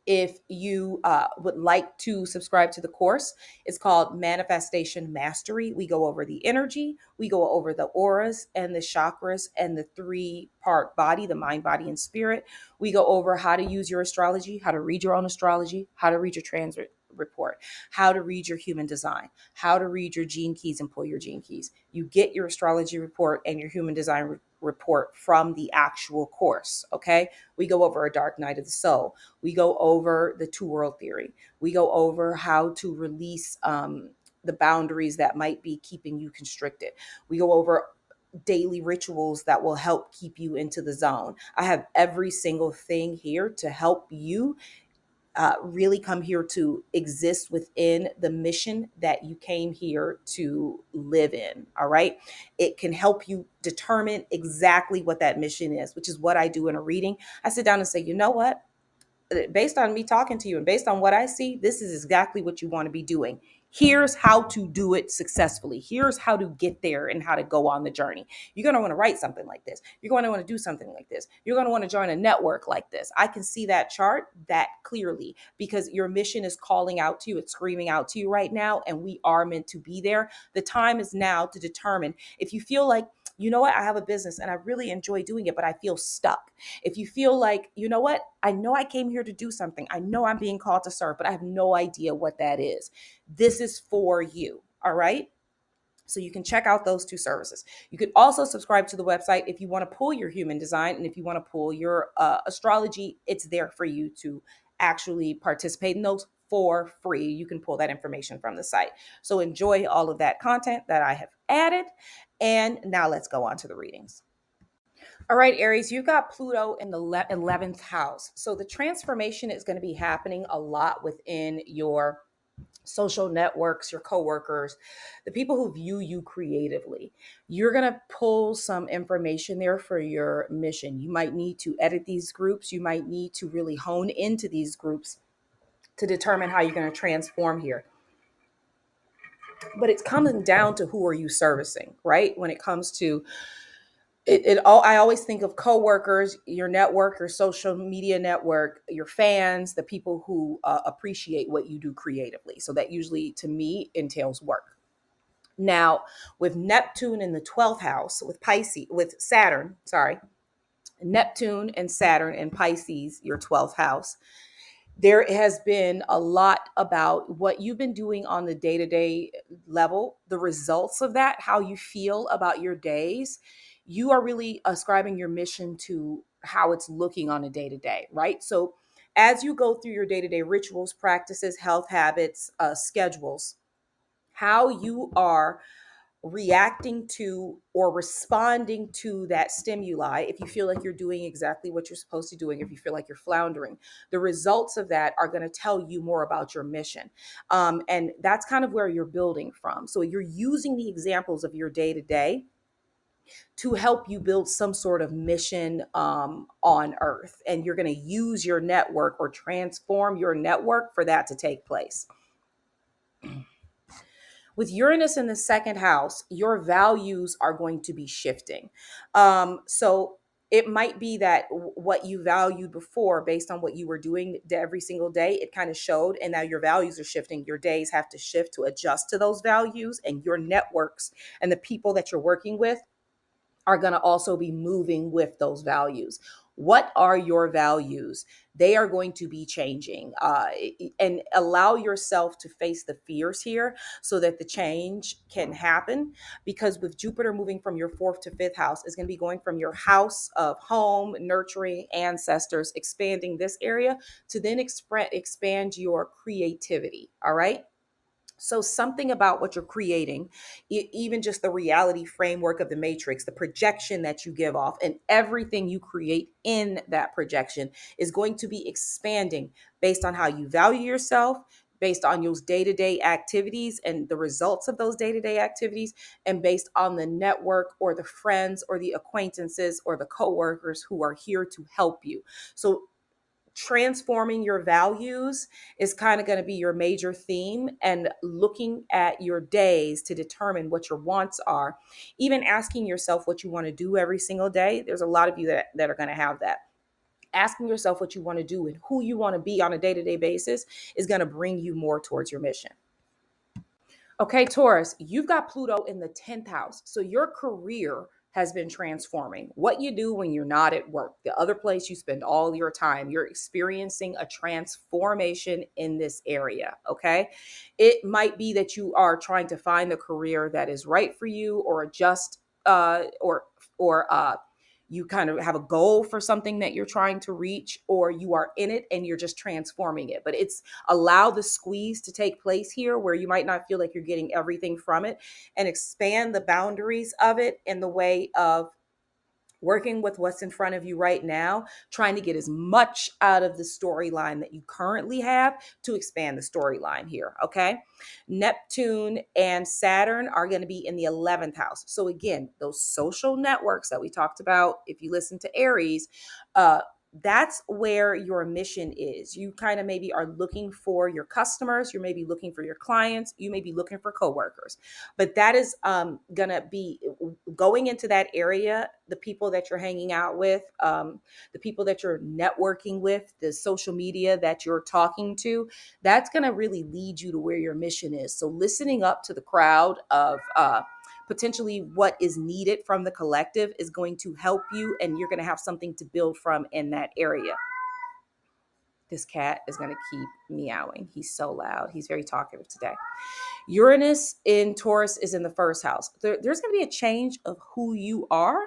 If you would like to subscribe to the course, it's called Manifestation Mastery. We go over the energy, we go over the auras and the chakras and the three-part body, the mind, body, and spirit. We go over how to use your astrology, how to read your own astrology, how to read your transit report, how to read your human design, how to read your gene keys and pull your gene keys. You get your astrology report and your human design report from the actual course. Okay. We go over a dark night of the soul. We go over the two world theory. We go over how to release the boundaries that might be keeping you constricted. We go over daily rituals that will help keep you into the zone. I have every single thing here to help you really come here to exist within the mission that you came here to live in. All right. It can help you determine exactly what that mission is, which is what I do in a reading. I sit down and say, you know what? Based on me talking to you and based on what I see, this is exactly what you want to be doing. Here's how to do it successfully. Here's how to get there and how to go on the journey. You're going to want to write something like this. You're going to want to do something like this. You're going to want to join a network like this. I can see that chart that clearly because your mission is calling out to you. It's screaming out to you right now. And we are meant to be there. The time is now to determine if you feel like, you know what, I have a business and I really enjoy doing it, but I feel stuck. If you feel like, you know what, I know I came here to do something. I know I'm being called to serve, but I have no idea what that is. This is for you. All right. So you can check out those two services. You could also subscribe to the website if you want to pull your human design and if you want to pull your astrology, it's there for you to actually participate in those for free. You can pull that information from the site. So enjoy all of that content that I have added. And now let's go on to the readings. All right, Aries, you've got Pluto in the 11th house. So the transformation is going to be happening a lot within your social networks, your coworkers, the people who view you creatively. You're going to pull some information there for your mission. You might need to edit these groups. You might need to really hone into these groups to determine how you're going to transform here. But it's coming down to who are you servicing, right? When it comes to it all, I always think of coworkers, your network, your social media network, your fans, the people who appreciate what you do creatively. So that usually to me entails work. Now, with Neptune in the 12th house, with Pisces, with Saturn, sorry, Neptune and Saturn and Pisces, your 12th house, there has been a lot about what you've been doing on the day-to-day level, the results of that, how you feel about your days. You are really ascribing your mission to how it's looking on a day-to-day, right? So as you go through your day-to-day rituals, practices, health habits, schedules, how you are reacting to or responding to that stimuli, if you feel like you're doing exactly what you're supposed to doing, if you feel like you're floundering, the results of that are going to tell you more about your mission. And that's kind of where you're building from. So you're using the examples of your day to day to help you build some sort of mission on earth. And you're going to use your network or transform your network for that to take place. With Uranus in the second house, your values are going to be shifting. So it might be that what you valued before, based on what you were doing every single day, it kind of showed. And now your values are shifting. Your days have to shift to adjust to those values, and your networks and the people that you're working with are going to also be moving with those values. What are your values? They are going to be changing, and allow yourself to face the fears here so that the change can happen. Because with Jupiter moving from your fourth to fifth house, is going to be going from your house of home, nurturing ancestors, expanding this area to then expand your creativity. All right. So something about what you're creating, even just the reality framework of the matrix, the projection that you give off, and everything you create in that projection is going to be expanding based on how you value yourself, based on those day-to-day activities and the results of those day-to-day activities, and based on the network or the friends or the acquaintances or the coworkers who are here to help you. So transforming your values is kind of going to be your major theme, and looking at your days to determine what your wants are, even asking yourself what you want to do every single day. There's a lot of you that are going to have that. Asking yourself what you want to do and who you want to be on a day-to-day basis is going to bring you more towards your mission. Okay, Taurus, you've got Pluto in the 10th house. So your career has been transforming. What you do when you're not at work, the other place you spend all your time, you're experiencing a transformation in this area. Okay. It might be that you are trying to find the career that is right for you, or adjust, or you kind of have a goal for something that you're trying to reach, or you are in it and you're just transforming it. But it's allow the squeeze to take place here, where you might not feel like you're getting everything from it, and expand the boundaries of it in the way of working with what's in front of you right now, trying to get as much out of the storyline that you currently have to expand the storyline here. Okay. Neptune and Saturn are going to be in the 11th house. So again, those social networks that we talked about, if you listen to Aries, that's where your mission is. You kind of maybe are looking for your customers, you may be looking for your clients, you may be looking for coworkers, but that is going to be going into that area. The people that you're hanging out with, the people that you're networking with, the social media that you're talking to, that's going to really lead you to where your mission is. So listening up to the crowd of potentially what is needed from the collective is going to help you, and you're going to have something to build from in that area. This cat is going to keep meowing. He's so loud. He's very talkative today. Uranus in Taurus is in the first house. There's going to be a change of who you are.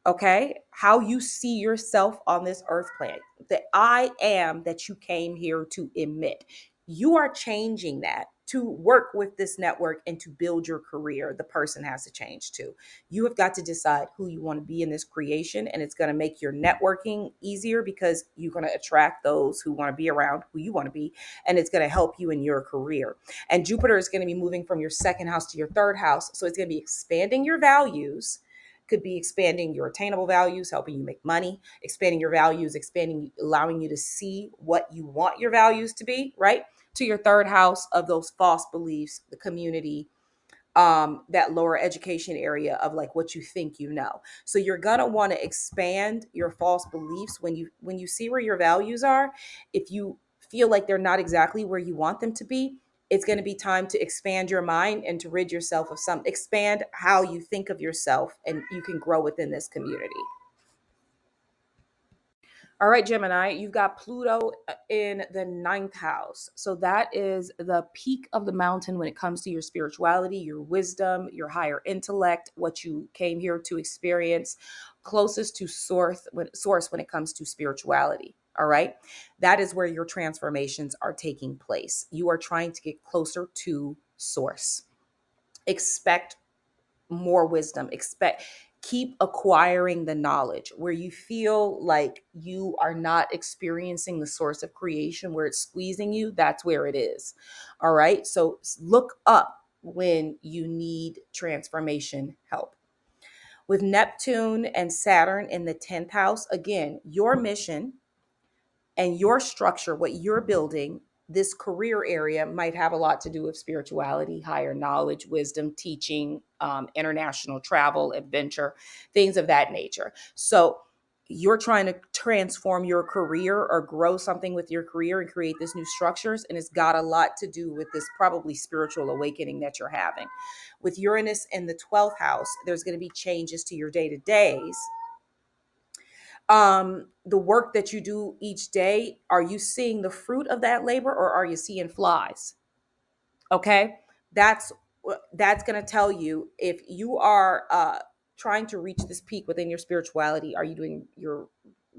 Okay, how you see yourself on this earth planet, the I am that you came here to emit. You are changing that to work with this network and to build your career. The person has to change too. You have got to decide who you want to be in this creation, and it's going to make your networking easier because you're going to attract those who want to be around who you want to be, and it's going to help you in your career. And Jupiter is going to be moving from your second house to your third house, so it's going to be expanding your values. Could be expanding your attainable values, helping you make money, expanding your values, expanding, allowing you to see what you want your values to be, right? To your third house of those false beliefs, the community, that lower education area of like what you think you know. So you're gonna want to expand your false beliefs when you see where your values are. If you feel like they're not exactly where you want them to be, it's going to be time to expand your mind and to rid yourself of some, expand how you think of yourself, and you can grow within this community. All right, Gemini, you've got Pluto in the 9th house. So that is the peak of the mountain when it comes to your spirituality, your wisdom, your higher intellect, what you came here to experience, closest to source when it comes to spirituality. All right. That is where your transformations are taking place. You are trying to get closer to source. Expect more wisdom. Keep acquiring the knowledge. Where you feel like you are not experiencing the source of creation, where it's squeezing you, that's where it is. All right, so look up when you need transformation help. With Neptune and Saturn in the 10th house, again, your mission and your structure, what you're building, this career area might have a lot to do with spirituality, higher knowledge, wisdom, teaching, international travel, adventure, things of that nature. So you're trying to transform your career or grow something with your career and create this new structures. And it's got a lot to do with this probably spiritual awakening that you're having. With Uranus in the 12th house, there's going to be changes to your day-to-days. The work that you do each day, are you seeing the fruit of that labor, or are you seeing flies? Okay, that's going to tell you if you are trying to reach this peak within your spirituality. Are you doing your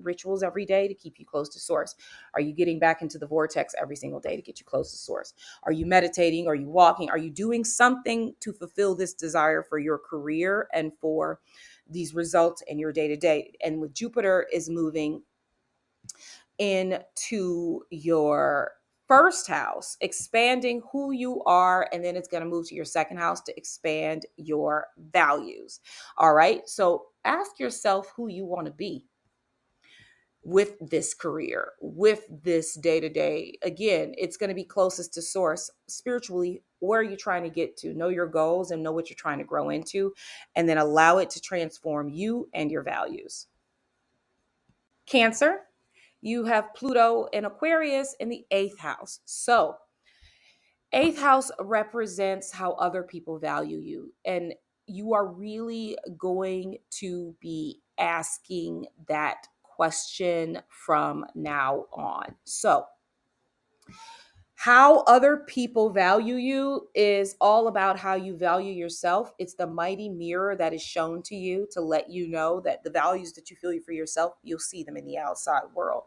rituals every day to keep you close to source? Are you getting back into the vortex every single day to get you close to source? Are you meditating? Are you walking? Are you doing something to fulfill this desire for your career and for these results in your day to day? And with Jupiter is moving into your first house, expanding who you are, and then it's going to move to your second house to expand your values. All right. So ask yourself who you want to be. with this career, with this day to day. Again, it's going to be closest to source spiritually. Where are you trying to get to? Know your goals and know what you're trying to grow into, and then allow it to transform you and your values. Cancer, you have Pluto and Aquarius in the eighth house. So, eighth house represents how other people value you. And you are really going to be asking that question from now on. So, how other people value you is all about how you value yourself. It's the mighty mirror that is shown to you to let you know that the values that you feel for yourself, you'll see them in the outside world.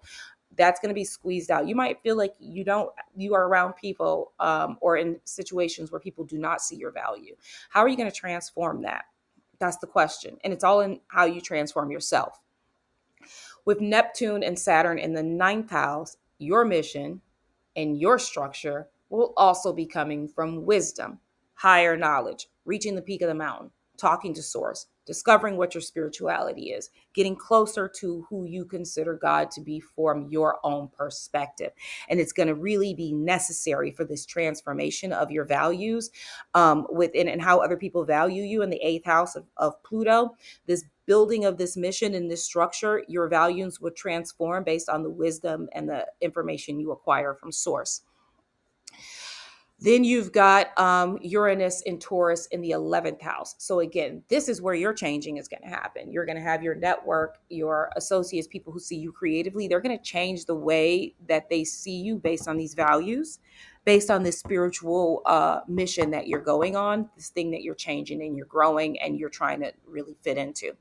That's going to be squeezed out. You might feel like you are around people or in situations where people do not see your value. How are you going to transform that? That's the question. And it's all in how you transform yourself. With Neptune and Saturn in the ninth house, your mission and your structure will also be coming from wisdom, higher knowledge, reaching the peak of the mountain, talking to source, discovering what your spirituality is, getting closer to who you consider God to be from your own perspective. And it's going to really be necessary for this transformation of your values within and how other people value you in the eighth house of Pluto. This building of this mission and this structure, your values would transform based on the wisdom and the information you acquire from source. Then you've got Uranus and Taurus in the 11th house. So again, this is where your changing is going to happen. You're going to have your network, your associates, people who see you creatively. They're going to change the way that they see you based on these values, based on this spiritual mission that you're going on, this thing that you're changing and you're growing and you're trying to really fit into.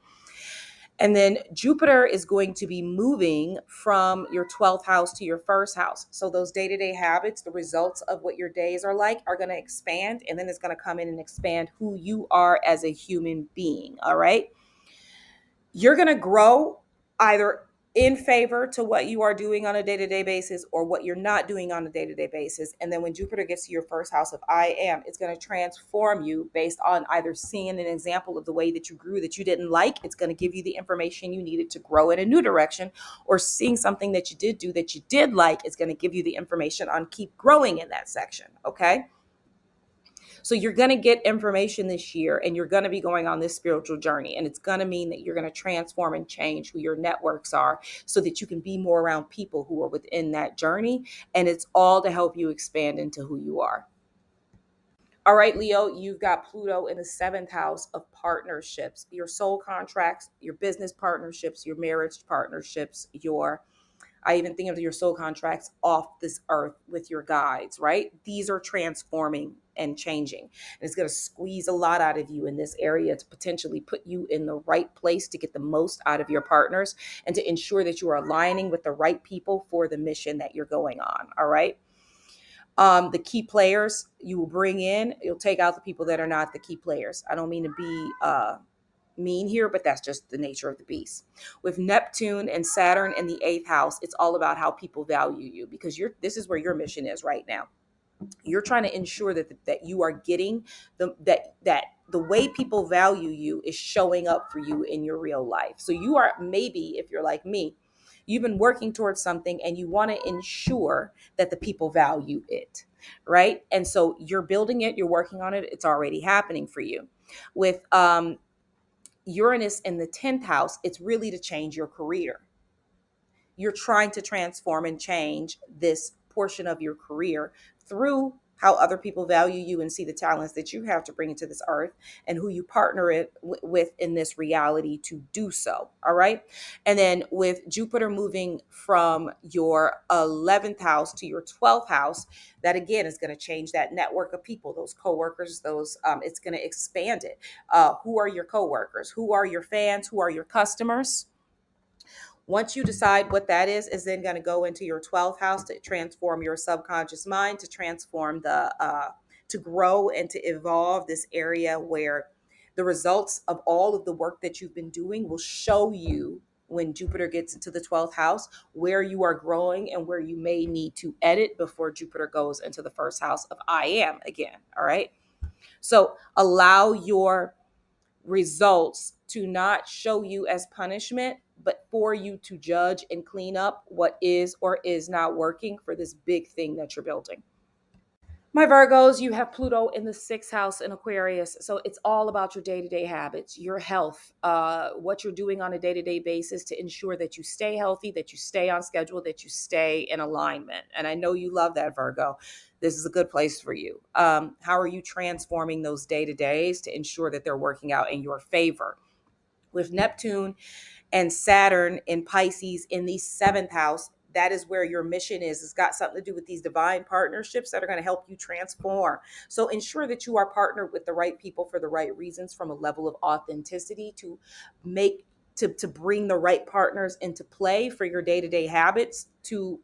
And then Jupiter is going to be moving from your 12th house to your first house. So those day-to-day habits, the results of what your days are like are going to expand. And then it's going to come in and expand who you are as a human being. All right. You're going to grow either in favor to what you are doing on a day-to-day basis or what you're not doing on a day-to-day basis. And then when Jupiter gets to your first house of I am, it's going to transform you based on either seeing an example of the way that you grew that you didn't like. It's going to give you the information you needed to grow in a new direction, or seeing something that you did do that you did like. It's going to give you the information on keep growing in that section. Okay. So you're going to get information this year, and you're going to be going on this spiritual journey. And it's going to mean that you're going to transform and change who your networks are so that you can be more around people who are within that journey. And it's all to help you expand into who you are. All right, Leo, you've got Pluto in the seventh house of partnerships, your soul contracts, your business partnerships, your marriage partnerships, I even think of your soul contracts off this earth with your guides, right? These are transforming and changing. And it's going to squeeze a lot out of you in this area to potentially put you in the right place to get the most out of your partners and to ensure that you are aligning with the right people for the mission that you're going on. All right. The key players you will bring in, you'll take out the people that are not the key players. I don't mean to be mean here, but that's just the nature of the beast. With Neptune and Saturn in the eighth house, it's all about how people value you, because this is where your mission is right now. You're trying to ensure that you are getting that the way people value you is showing up for you in your real life. So you are, maybe if you're like me, you've been working towards something and you want to ensure that the people value it, right? And so you're building it, you're working on it, it's already happening for you. With Uranus in the 10th house, it's really to change your career. You're trying to transform and change this portion of your career through how other people value you and see the talents that you have to bring into this earth and who you partner it with in this reality to do so. All right. And then with Jupiter moving from your 11th house to your 12th house, that again is going to change that network of people, those coworkers, it's going to expand it. Who are your coworkers? Who are your fans? Who are your customers? Once you decide what that is then going to go into your 12th house to transform your subconscious mind, to transform to grow and to evolve this area where the results of all of the work that you've been doing will show you when Jupiter gets into the 12th house, where you are growing and where you may need to edit before Jupiter goes into the first house of I am again. All right. So allow your results to not show you as punishment, but for you to judge and clean up what is or is not working for this big thing that you're building. My Virgos, you have Pluto in the sixth house in Aquarius. So it's all about your day to day habits, your health, what you're doing on a day to day basis to ensure that you stay healthy, that you stay on schedule, that you stay in alignment. And I know you love that, Virgo. This is a good place for you. How are you transforming those day to days to ensure that they're working out in your favor? With Neptune and Saturn in Pisces in the seventh house, that is where your mission is. It's got something to do with these divine partnerships that are going to help you transform. So ensure that you are partnered with the right people for the right reasons from a level of authenticity to make to bring the right partners into play for your day-to-day habits. To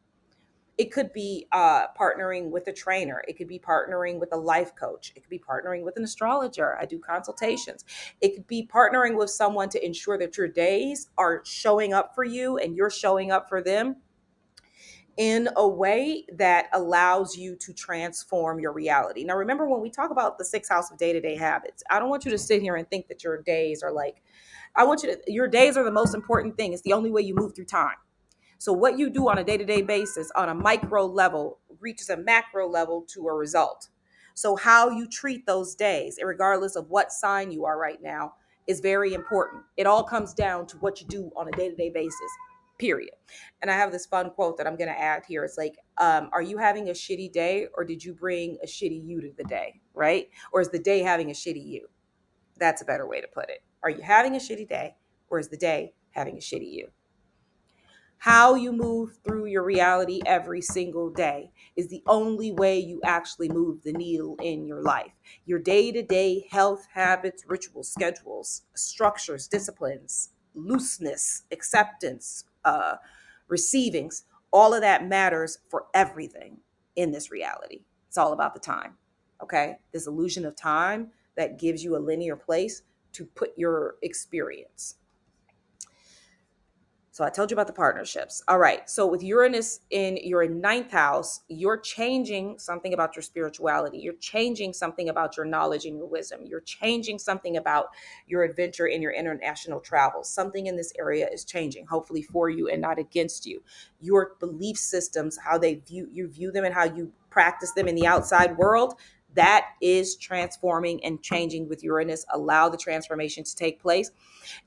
it could be partnering with a trainer. It could be partnering with a life coach. It could be partnering with an astrologer. I do consultations. It could be partnering with someone to ensure that your days are showing up for you and you're showing up for them in a way that allows you to transform your reality. Now, remember, when we talk about the sixth house of day-to-day habits, I don't want you to sit here and think that your days are like, your days are the most important thing. It's the only way you move through time. So what you do on a day-to-day basis on a micro level reaches a macro level to a result. So how you treat those days, regardless of what sign you are right now, is very important. It all comes down to what you do on a day-to-day basis, period. And I have this fun quote that I'm going to add here. It's like, are you having a shitty day, or did you bring a shitty you to the day, right? Or is the day having a shitty you? That's a better way to put it. Are you having a shitty day, or is the day having a shitty you? How you move through your reality every single day is the only way you actually move the needle in your life. Your day-to-day health habits, rituals, schedules, structures, disciplines, looseness, acceptance, receivings, all of that matters for everything in this reality. It's all about the time, okay? This illusion of time that gives you a linear place to put your experience. So I told you about the partnerships. All right. So with Uranus in your ninth house, you're changing something about your spirituality. You're changing something about your knowledge and your wisdom. You're changing something about your adventure and your international travel. Something in this area is changing, hopefully for you and not against you. Your belief systems, how you view them and how you practice them in the outside world, that is transforming and changing with Uranus. Allow the transformation to take place.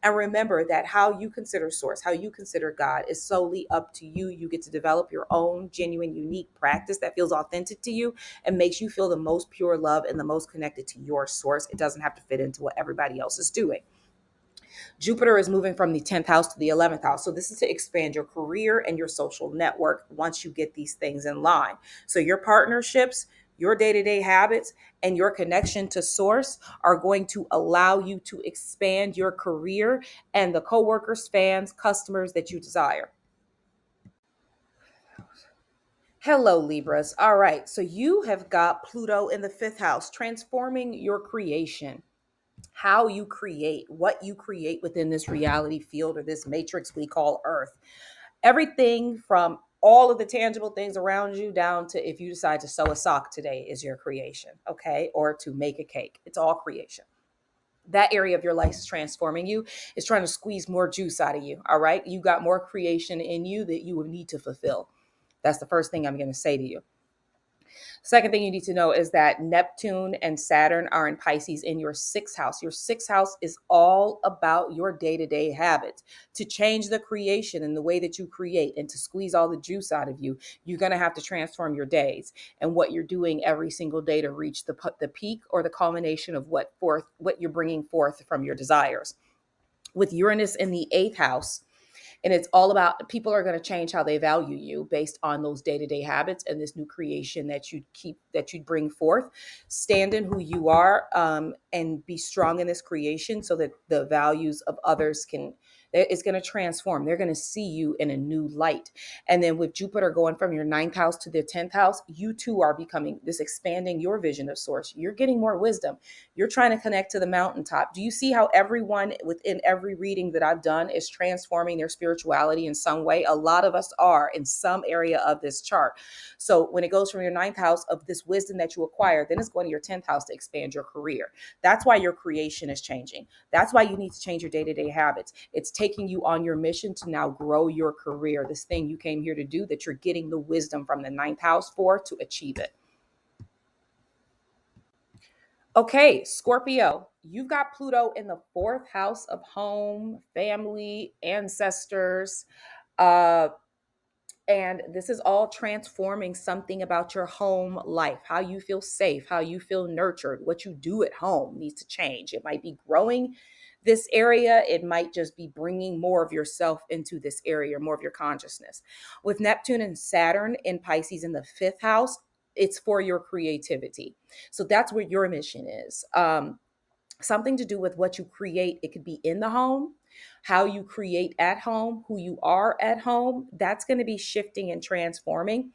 And remember that how you consider source, how you consider God is solely up to you. You get to develop your own genuine, unique practice that feels authentic to you and makes you feel the most pure love and the most connected to your source. It doesn't have to fit into what everybody else is doing. Jupiter is moving from the 10th house to the 11th house. So this is to expand your career and your social network once you get these things in line. So your partnerships, your day-to-day habits, and your connection to source are going to allow you to expand your career and the coworkers, fans, customers that you desire. Hello, Libras. All right. So you have got Pluto in the fifth house, transforming your creation. How you create, what you create within this reality field or this matrix we call Earth. Everything from all of the tangible things around you down to if you decide to sew a sock today is your creation, okay? Or to make a cake. It's all creation. That area of your life is transforming you. It's trying to squeeze more juice out of you, all right? You got more creation in you that you will need to fulfill. That's the first thing I'm going to say to you. Second thing you need to know is that Neptune and Saturn are in Pisces in your sixth house. Your sixth house is all about your day-to-day habits. To change the creation and the way that you create and to squeeze all the juice out of you, you're going to have to transform your days and what you're doing every single day to reach the peak or the culmination of what you're bringing forth from your desires. With Uranus in the eighth house, and it's all about people are going to change how they value you based on those day-to-day habits and this new creation that you bring forth. Stand in who you are, and be strong in this creation so that the values of others it's going to transform. They're going to see you in a new light. And then with Jupiter going from your ninth house to the 10th house, you too are becoming this, expanding your vision of source. You're getting more wisdom. You're trying to connect to the mountaintop. Do you see how everyone within every reading that I've done is transforming their spirituality in some way? A lot of us are in some area of this chart. So when it goes from your ninth house of this wisdom that you acquire, then it's going to your 10th house to expand your career. That's why your creation is changing. That's why you need to change your day-to-day habits. It's taking you on your mission to now grow your career, this thing you came here to do, that you're getting the wisdom from the ninth house for to achieve it. Okay, Scorpio, you've got Pluto in the fourth house of home, family, ancestors. Uh, And this is all transforming something about your home life, how you feel safe, how you feel nurtured, what you do at home needs to change. It might be growing this area, it might just be bringing more of yourself into this area, more of your consciousness. With Neptune and Saturn in Pisces in the fifth house, it's for your creativity. So that's where your mission is. Something to do with what you create. It could be in the home, how you create at home, who you are at home. That's going to be shifting and transforming.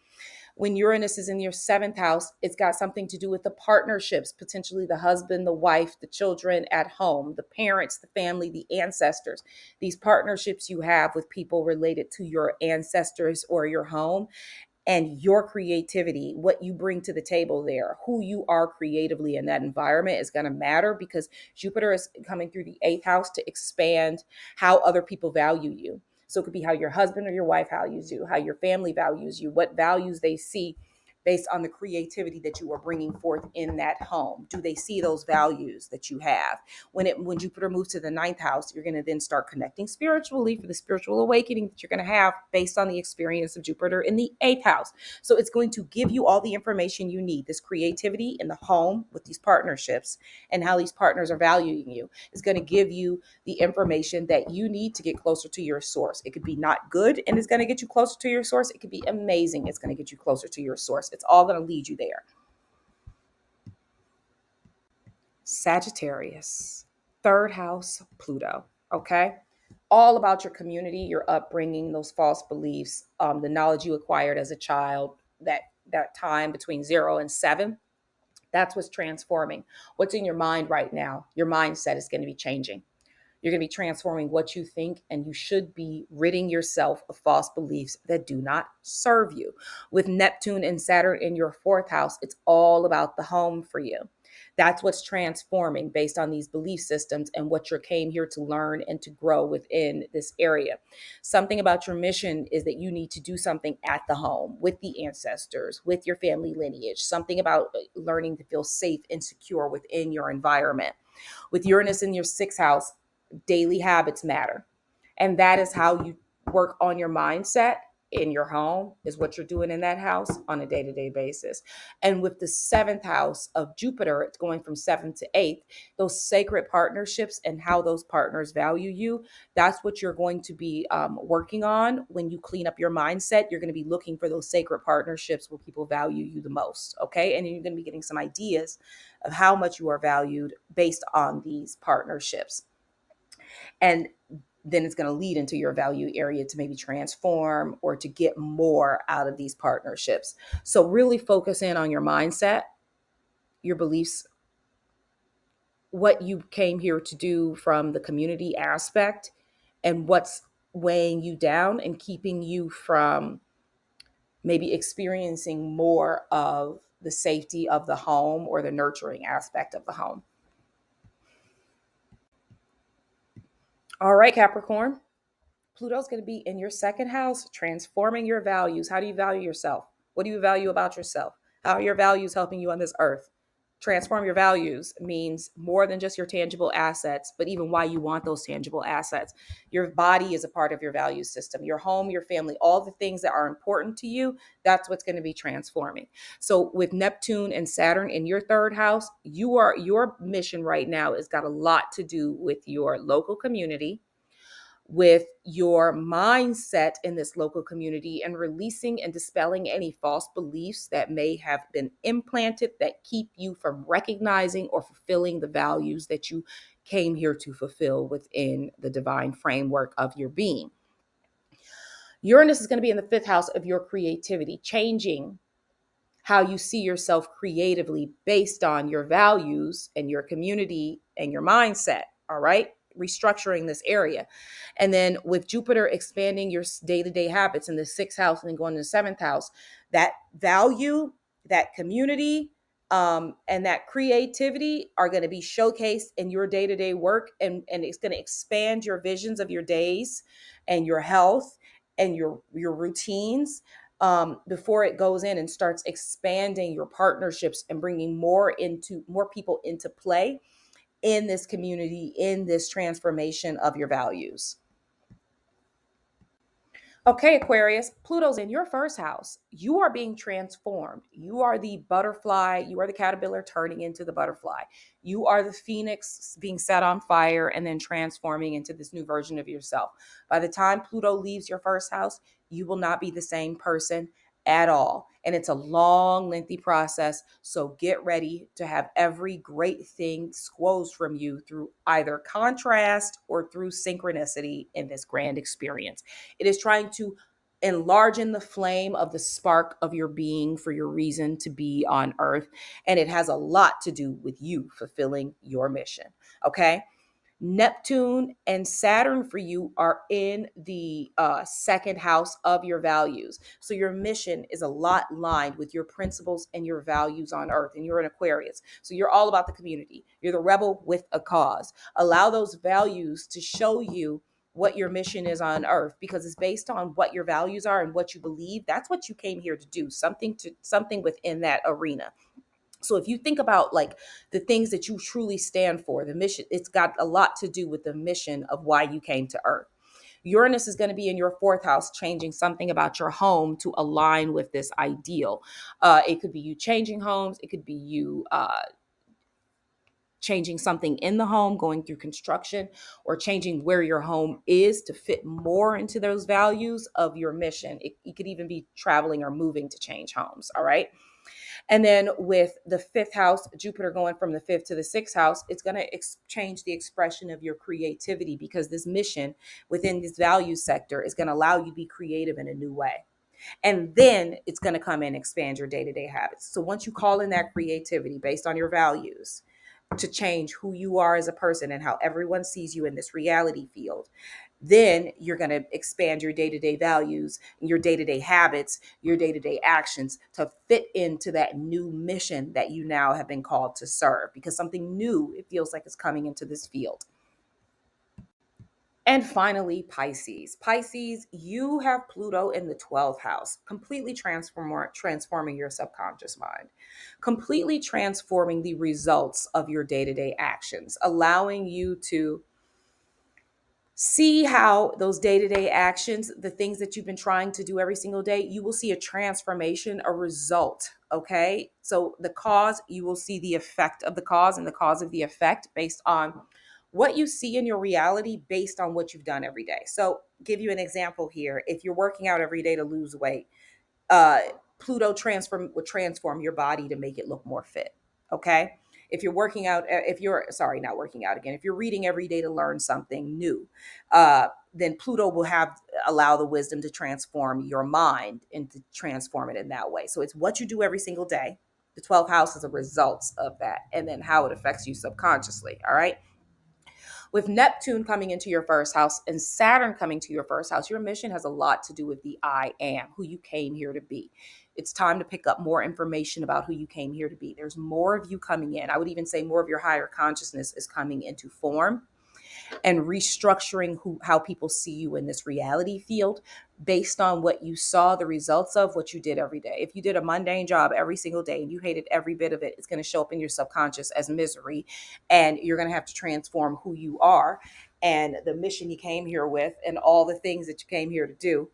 When Uranus is in your seventh house, it's got something to do with the partnerships, potentially the husband, the wife, the children at home, the parents, the family, the ancestors. These partnerships you have with people related to your ancestors or your home, and your creativity, what you bring to the table there, who you are creatively in that environment is going to matter, because Jupiter is coming through the eighth house to expand how other people value you. So it could be how your husband or your wife values you, how your family values you, what values they see based on the creativity that you are bringing forth in that home. Do they see those values that you have? When Jupiter moves to the ninth house, you're going to then start connecting spiritually for the spiritual awakening that you're going to have based on the experience of Jupiter in the eighth house. So it's going to give you all the information you need. This creativity in the home with these partnerships and how these partners are valuing you is going to give you the information that you need to get closer to your source. It could be not good and it's going to get you closer to your source. It could be amazing. It's going to get you closer to your source. It's all going to lead you there. Sagittarius, third house, Pluto. Okay. All about your community, your upbringing, those false beliefs, the knowledge you acquired as a child, that time between 0 and 7. That's what's transforming. What's in your mind right now? Your mindset is going to be changing. You're going to be transforming what you think, and you should be ridding yourself of false beliefs that do not serve you. With Neptune and Saturn in your fourth house, it's all about the home for you. That's what's transforming based on these belief systems and what you came here to learn and to grow within this area. Something about your mission is that you need to do something at the home with the ancestors, with your family lineage, something about learning to feel safe and secure within your environment. With Uranus in your sixth house, daily habits matter. And that is how you work on your mindset in your home, is what you're doing in that house on a day-to-day basis. And with the seventh house of Jupiter, it's going from 7 to 8, those sacred partnerships and how those partners value you. That's what you're going to be working on. When you clean up your mindset, you're going to be looking for those sacred partnerships where people value you the most. Okay. And you're going to be getting some ideas of how much you are valued based on these partnerships. And then it's going to lead into your value area to maybe transform or to get more out of these partnerships. So really focus in on your mindset, your beliefs, what you came here to do from the community aspect, and what's weighing you down and keeping you from maybe experiencing more of the safety of the home or the nurturing aspect of the home. All right, Capricorn. Pluto's going to be in your second house, transforming your values. How do you value yourself? What do you value about yourself? How are your values helping you on this earth? Transform your values means more than just your tangible assets, but even why you want those tangible assets. Your body is a part of your value system, your home, your family, all the things that are important to you. That's what's going to be transforming. So with Neptune and Saturn in your third house, your mission right now has got a lot to do with your local community, with your mindset in this local community, and releasing and dispelling any false beliefs that may have been implanted that keep you from recognizing or fulfilling the values that you came here to fulfill within the divine framework of your being. Uranus is going to be in the fifth house of your creativity, changing how you see yourself creatively based on your values and your community and your mindset. All right. Restructuring this area. And then with Jupiter expanding your day-to-day habits in the sixth house and then going to the seventh house, that value, that community, And that creativity are going to be showcased in your day-to-day work, and it's going to expand your visions of your days and your health and your routines, before it goes in and starts expanding your partnerships and bringing more people into play in this community, in this transformation of your values. Okay, Aquarius, Pluto's in your first house. You are being transformed. You are the butterfly. You are the caterpillar turning into the butterfly. You are the phoenix being set on fire and then transforming into this new version of yourself. By the time Pluto leaves your first house, you will not be the same person at all. And it's a long, lengthy process. So get ready to have every great thing squoze from you through either contrast or through synchronicity in this grand experience. It is trying to enlarge in the flame of the spark of your being for your reason to be on earth. And it has a lot to do with you fulfilling your mission. Okay. Neptune and Saturn for you are in the second house of your values. So your mission is a lot lined with your principles and your values on earth. And you're an Aquarius. So you're all about the community. You're the rebel with a cause. Allow those values to show you what your mission is on earth, because it's based on what your values are and what you believe. That's what you came here to do, something within that arena. So if you think about like the things that you truly stand for, the mission, it's got a lot to do with the mission of why you came to earth. Uranus is going to be in your fourth house, changing something about your home to align with this ideal. It could be you changing homes. It could be you changing something in the home, going through construction, or changing where your home is to fit more into those values of your mission. It could even be traveling or moving to change homes. All right. And then with the fifth house, Jupiter going from the fifth to the sixth house, it's going to change the expression of your creativity, because this mission within this value sector is going to allow you to be creative in a new way. And then it's going to come in and expand your day-to-day habits. So once you call in that creativity based on your values to change who you are as a person and how everyone sees you in this reality field, then you're going to expand your day-to-day values, your day-to-day habits, your day-to-day actions to fit into that new mission that you now have been called to serve, because something new, it feels like, is coming into this field. And finally, Pisces. Pisces, you have Pluto in the 12th house, completely transforming your subconscious mind, completely transforming the results of your day-to-day actions, allowing you to see how those day-to-day actions, the things that you've been trying to do every single day, you will see a transformation, a result. Okay. So the cause, you will see the effect of the cause and the cause of the effect based on what you see in your reality based on what you've done every day. So give you an example here. If you're working out every day to lose weight, uh, Pluto would transform your body to make it look more fit. Okay. If you're working out, if you're, sorry, not working out again, if you're reading every day to learn something new, then Pluto will allow the wisdom to transform your mind and to transform it in that way. So it's what you do every single day. The 12th house is a result of that, and then how it affects you subconsciously. All right. With Neptune coming into your first house and Saturn coming to your first house, your mission has a lot to do with the I am, who you came here to be. It's time to pick up more information about who you came here to be. There's more of you coming in. I would even say more of your higher consciousness is coming into form, and restructuring how people see you in this reality field based on what you saw the results of what you did every day. If you did a mundane job every single day and you hated every bit of it, it's going to show up in your subconscious as misery, and you're going to have to transform who you are and the mission you came here with and all the things that you came here to do,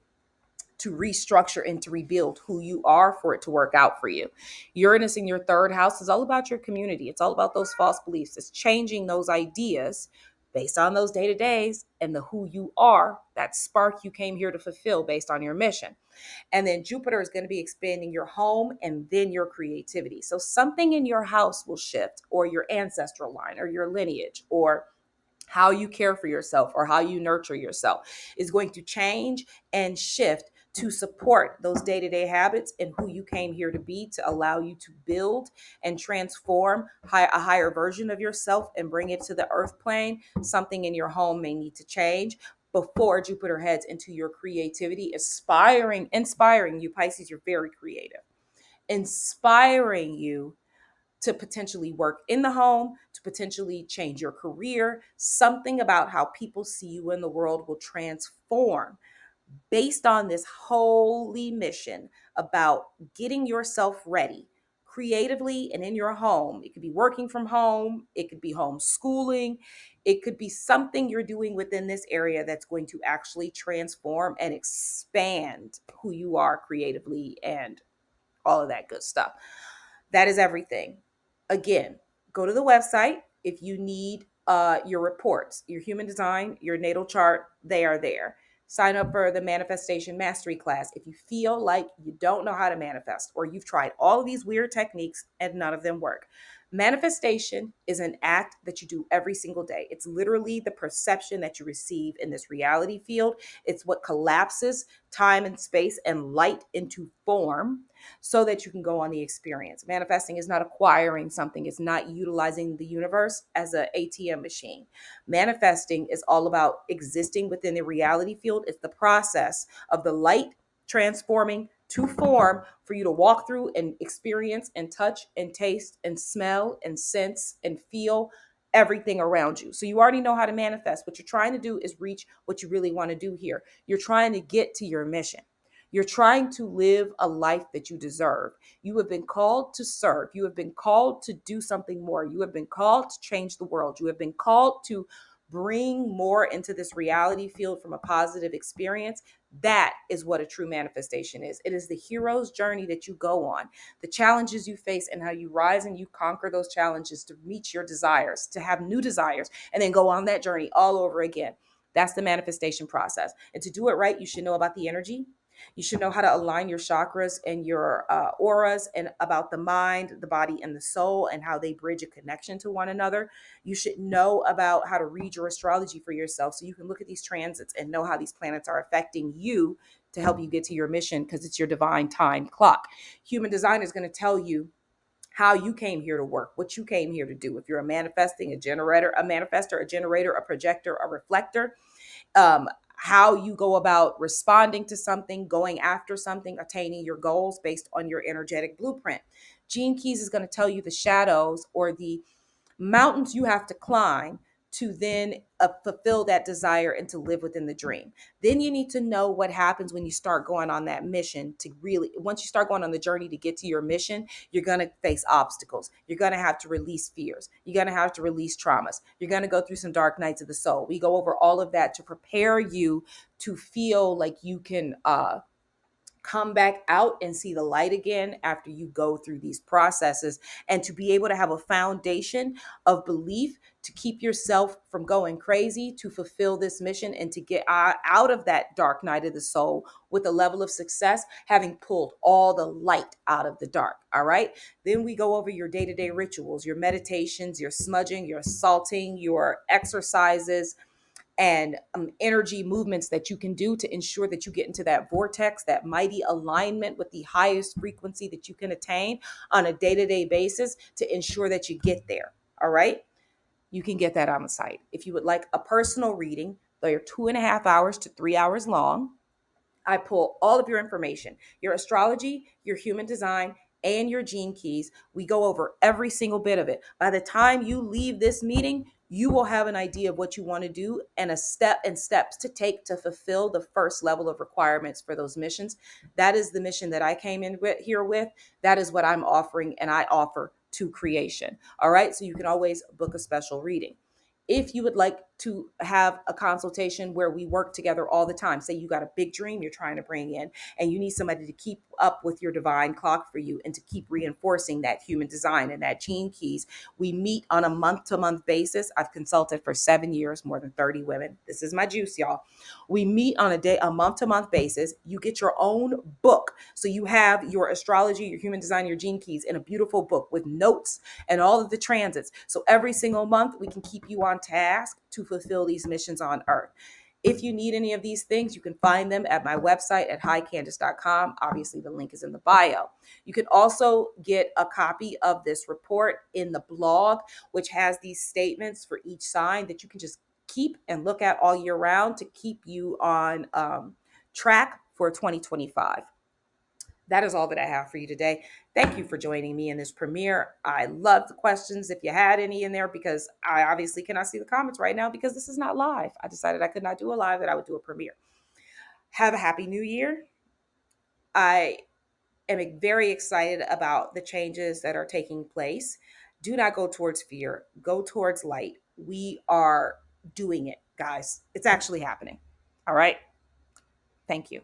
to restructure and to rebuild who you are for it to work out for you. Uranus in your third house is all about your community. It's all about those false beliefs. It's changing those ideas based on those day-to-days and the who you are, that spark you came here to fulfill based on your mission. And then Jupiter is going to be expanding your home and then your creativity. So something in your house will shift, or your ancestral line or your lineage, or how you care for yourself or how you nurture yourself is going to change and shift to support those day-to-day habits and who you came here to be, to allow you to build and transform a higher version of yourself and bring it to the earth plane. Something in your home may need to change before Jupiter heads into your creativity, inspiring you. Pisces, you're very creative. Inspiring you to potentially work in the home, to potentially change your career. Something about how people see you in the world will transform based on this holy mission about getting yourself ready creatively and in your home. It could be working from home, it could be homeschooling, it could be something you're doing within this area that's going to actually transform and expand who you are creatively and all of that good stuff. That is everything. Again, go to the website if you need your reports, your human design, your natal chart, they are there. Sign up for the manifestation mastery class if you feel like you don't know how to manifest or you've tried all of these weird techniques and none of them work. Manifestation is an act that you do every single day. It's literally the perception that you receive in this reality field. It's what collapses time and space and light into form so that you can go on the experience. Manifesting is not acquiring something, it's not utilizing the universe as an ATM machine. Manifesting is all about existing within the reality field. It's the process of the light transforming to form for you to walk through and experience and touch and taste and smell and sense and feel everything around you. So you already know how to manifest. What you're trying to do is reach what you really want to do here. You're trying to get to your mission. You're trying to live a life that you deserve. You have been called to serve. You have been called to do something more. You have been called to change the world. You have been called to bring more into this reality field from a positive experience. That is what a true manifestation is. It is the hero's journey that you go on, the challenges you face, and how you rise and you conquer those challenges to reach your desires, to have new desires, and then go on that journey all over again. That's the manifestation process. And to do it right, you should know about the energy. You should know how to align your chakras and your auras and about the mind, the body, and the soul and how they bridge a connection to one another. You should know about how to read your astrology for yourself so you can look at these transits and know how these planets are affecting you to help you get to your mission because it's your divine time clock. Human design is going to tell you how you came here to work, what you came here to do. If you're a manifesting, a generator, a manifester, a generator, a projector, a reflector, how you go about responding to something, going after something, attaining your goals based on your energetic blueprint. Gene Keys is going to tell you the shadows or the mountains you have to climb to then fulfill that desire and to live within the dream. Then you need to know what happens when you start going on that mission to really, once you start going on the journey to get to your mission, you're going to face obstacles. You're going to have to release fears. You're going to have to release traumas. You're going to go through some dark nights of the soul. We go over all of that to prepare you to feel like you can, come back out and see the light again after you go through these processes and to be able to have a foundation of belief to keep yourself from going crazy to fulfill this mission and to get out of that dark night of the soul with a level of success, having pulled all the light out of the dark. All right. Then we go over your day-to-day rituals, your meditations, your smudging, your salting, your exercises, and energy movements that you can do to ensure that you get into that vortex, that mighty alignment with the highest frequency that you can attain on a day-to-day basis to ensure that you get there. All right. You can get that on the site. If you would like a personal reading, they are 2.5 hours to 3 hours long. I pull all of your information, your astrology, your human design, and your gene keys. We go over every single bit of it. By the time you leave this meeting, you will have an idea of what you want to do and steps to take to fulfill the first level of requirements for those missions. That is the mission that I came in with here with. That is what I'm offering and I offer to creation. All right. So you can always book a special reading. If you would like to have a consultation where we work together all the time, say you got a big dream you're trying to bring in and you need somebody to keep up with your divine clock for you and to keep reinforcing that human design and that gene keys, we meet on a month-to-month basis. I've consulted for 7 years, more than 30 women. This is my juice, y'all. We meet on a month-to-month basis. You get your own book. So you have your astrology, your human design, your gene keys in a beautiful book with notes and all of the transits. So every single month, we can keep you on task to fulfill these missions on Earth. If you need any of these things, you can find them at my website at highcandice.com. Obviously, the link is in the bio. You can also get a copy of this report in the blog, which has these statements for each sign that you can just keep and look at all year round to keep you on track for 2025. That is all that I have for you today. Thank you for joining me in this premiere. I love the questions if you had any in there, because I obviously cannot see the comments right now because this is not live. I decided I could not do a live, that I would do a premiere. Have a happy new year. I am very excited about the changes that are taking place. Do not go towards fear, go towards light. We are doing it, guys. It's actually happening. All right. Thank you.